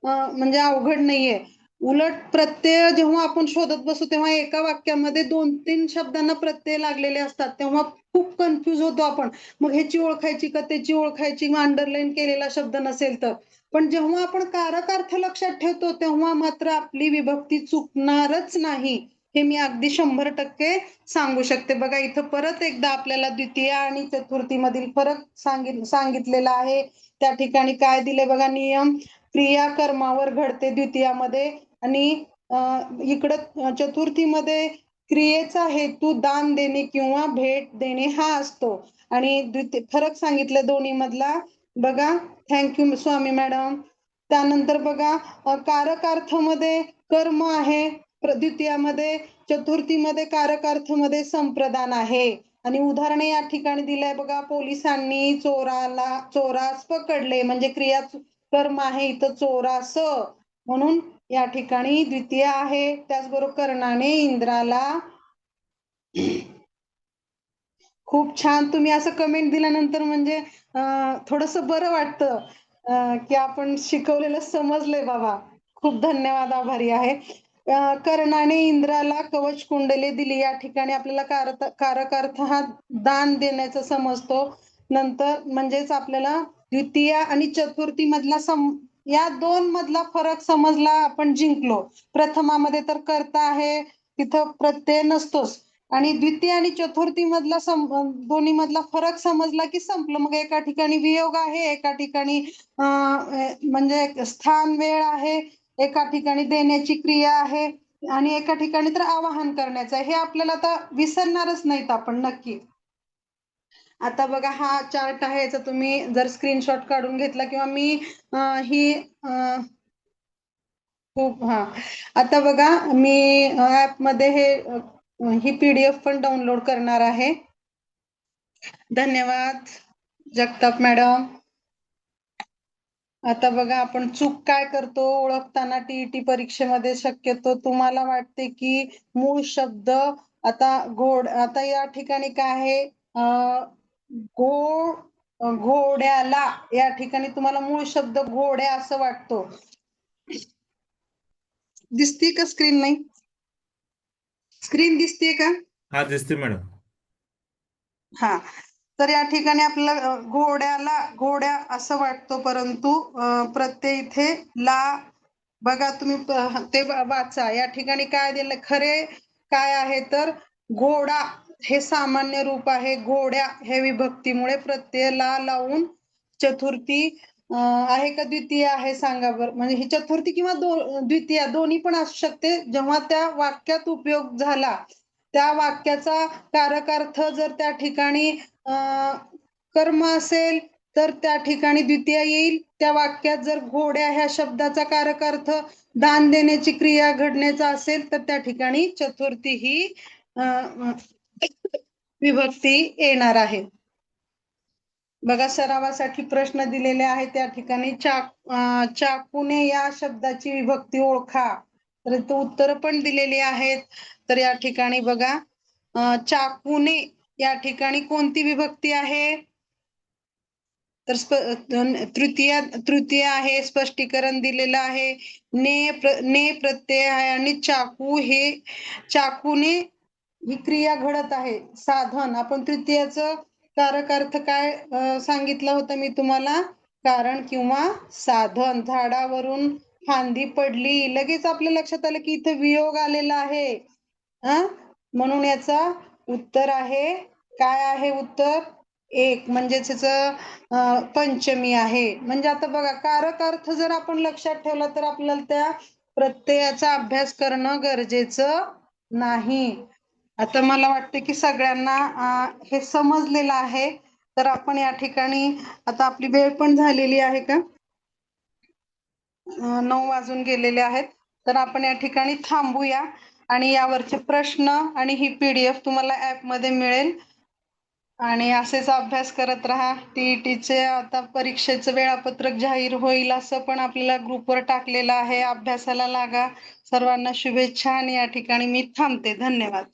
म्हणजे अवघड नाहीये. उलट प्रत्यय जेव्हा आपण शोधत बसू तेव्हा एका वाक्यामध्ये 2-3 शब्दांना प्रत्यय लागलेले असतात. तेव्हा खूप कन्फ्युज होतो आपण. मग ह्याची ओळखायची का त्याची ओळखायची, अंडरलाईन केलेला शब्द नसेल तर. पण जेव्हा आपण कारक अर्थ लक्षात ठेवतो तेव्हा मात्र आपली विभक्ती चुकणारच नाही. हे मी अगदी 100% सांगू शकते. बघा इथं परत एकदा आपल्याला द्वितीय आणि चतुर्थी मधील फरक सांगितलेला आहे. त्या ठिकाणी काय दिले बघा नियम. क्रिया कर्मावर घडते द्वितीयामध्ये आणि इकडं चतुर्थीमध्ये क्रियेचा हेतू दान देणे किंवा भेट देणे हा असतो. आणि फरक सांगितलं दोन्ही मधला. बघा, थँक्यू स्वामी मॅडम. त्यानंतर बघा कारक अर्थामध्ये कर्म आहे द्वितीयामध्ये, चतुर्थीमध्ये कारक अर्थामध्ये संप्रदान आहे. आणि उदाहरणे या ठिकाणी दिलंय बघा. पोलिसांनी चोरास पकडले म्हणजे क्रिया कर्म आहे इथं चोरास, म्हणून या ठिकाणी द्वितीय आहे. त्याचबरोबर कर्णाने इंद्राला. खूप छान. तुम्ही असं कमेंट दिल्यानंतर म्हणजे थोडस बरं वाटतं. की आपण शिकवलेलं समजलंय बाबा. खूप धन्यवाद, आभारी आहे. कर्णाने इंद्राला कवच कुंडले दिली. या ठिकाणी आपल्याला कारक अर्थ हा दान देण्याचा समजतो. नंतर म्हणजेच आपल्याला द्वितीय आणि चतुर्थी मधला या 2 मधला फरक समजला, आपण जिंकलो. प्रथमामध्ये तर कर्ता आहे, तिथं प्रत्यय नसतोच. आणि द्वितीय आणि चतुर्थी मधला दोन्ही मधला फरक समजला की संपलं. मग एका ठिकाणी वियोग आहे, एका ठिकाणी म्हणजे स्थान वेळ आहे, एका ठिकाणी देण्याची क्रिया आहे आणि एका ठिकाणी तर आवाहन करण्याचं आहे. हे आपल्याला आता विसरणारच नाहीत आपण नक्की. आता बघा, हा चार्ट आहे, याचा तुम्ही जर स्क्रीनशॉट काढून घेतला किंवा मी ही खूप आता बघा, मी ऍप मध्ये ही PDF पण डाउनलोड करणार आहे. धन्यवाद जगताप मॅडम. आता बघा, आपण चूक काय करतो ओळखताना टीईटी परीक्षेमध्ये, शक्यतो तुम्हाला वाटते की मूळ शब्द आता या ठिकाणी काय आहे, घोड्याला, या ठिकाणी तुम्हाला मूळ शब्द घोड्या असं वाटतो. दिसते का स्क्रीन? नाही, स्क्रीन दिसते का? हा दिसते मॅडम. हा, तर या ठिकाणी आपल्याला घोड्याला घोड्या असं वाटतो, परंतु प्रत्यय इथे ला. बघा तुम्ही ते वाचा. या ठिकाणी काय दिलं खरे काय आहे, तर घोडा हे सामान्य रूप आहे, घोड्या हे विभक्तीमुळे प्रत्यय ला लावून चतुर्थी आहे का द्वितीय आहे सांगा बरं. म्हणजे ही चतुर्थी किंवा द्वितीय दोन्ही पण असू शकते. जेव्हा त्या वाक्यात उपयोग झाला, त्या वाक्याचा कारकार्थ जर त्या ठिकाणी कर्म असेल तर त्या ठिकाणी द्वितीय येईल. त्या वाक्यात जर घोड्या ह्या शब्दाचा कारकार्थ दान देण्याची क्रिया घडण्याचा असेल तर त्या ठिकाणी चतुर्थी ही विभक्ती येणार आहे. बघा, सरावासाठी प्रश्न दिलेले आहेत. त्या ठिकाणी चाकूने या शब्दाची विभक्ती ओळखा. तर तो उत्तर पण दिलेली आहेत. तर या ठिकाणी बघा, चाकूने या ठिकाणी कोणती विभक्ती आहे, तर तृतीय आहे. स्पष्टीकरण दिलेलं आहे. ने प्रत्यय आहे आणि चाकूने ही क्रिया घडत आहे, साधन. आपण तृतीयाचं कारक अर्थ काय सांगितलं होतं मी तुम्हाला, कारण किंवा साधन. झाडावरून फांदी पडली, लगेच आपल्या लक्षात आलं की इथे वियोग आलेला आहे. म्हणून याचा उत्तर आहे, काय आहे उत्तर? 1, म्हणजेच याच पंचमी आहे. म्हणजे आता बघा, कारक अर्थ जर आपण लक्षात ठेवला तर आपल्याला त्या प्रत्ययाचा अभ्यास करणं गरजेचं नाही. आता मला वाटते की सगळ्यांना हे समजलेलं आहे. तर आपण या ठिकाणी, आता आपली वेळ पण झालेली आहे का, 9 वाजून गेलेले आहेत. तर आपण या ठिकाणी थांबूया आणि यावरचे प्रश्न आणि ही PDF तुम्हाला ऍप मध्ये मिळेल. आणि असेच अभ्यास करत राहा. टीईटीचे आता परीक्षेचं वेळापत्रक जाहीर होईल असं पण आपल्याला ग्रुपवर टाकलेलं आहे. अभ्यासाला लागा. सर्वांना शुभेच्छा आणि या ठिकाणी मी थांबते. धन्यवाद.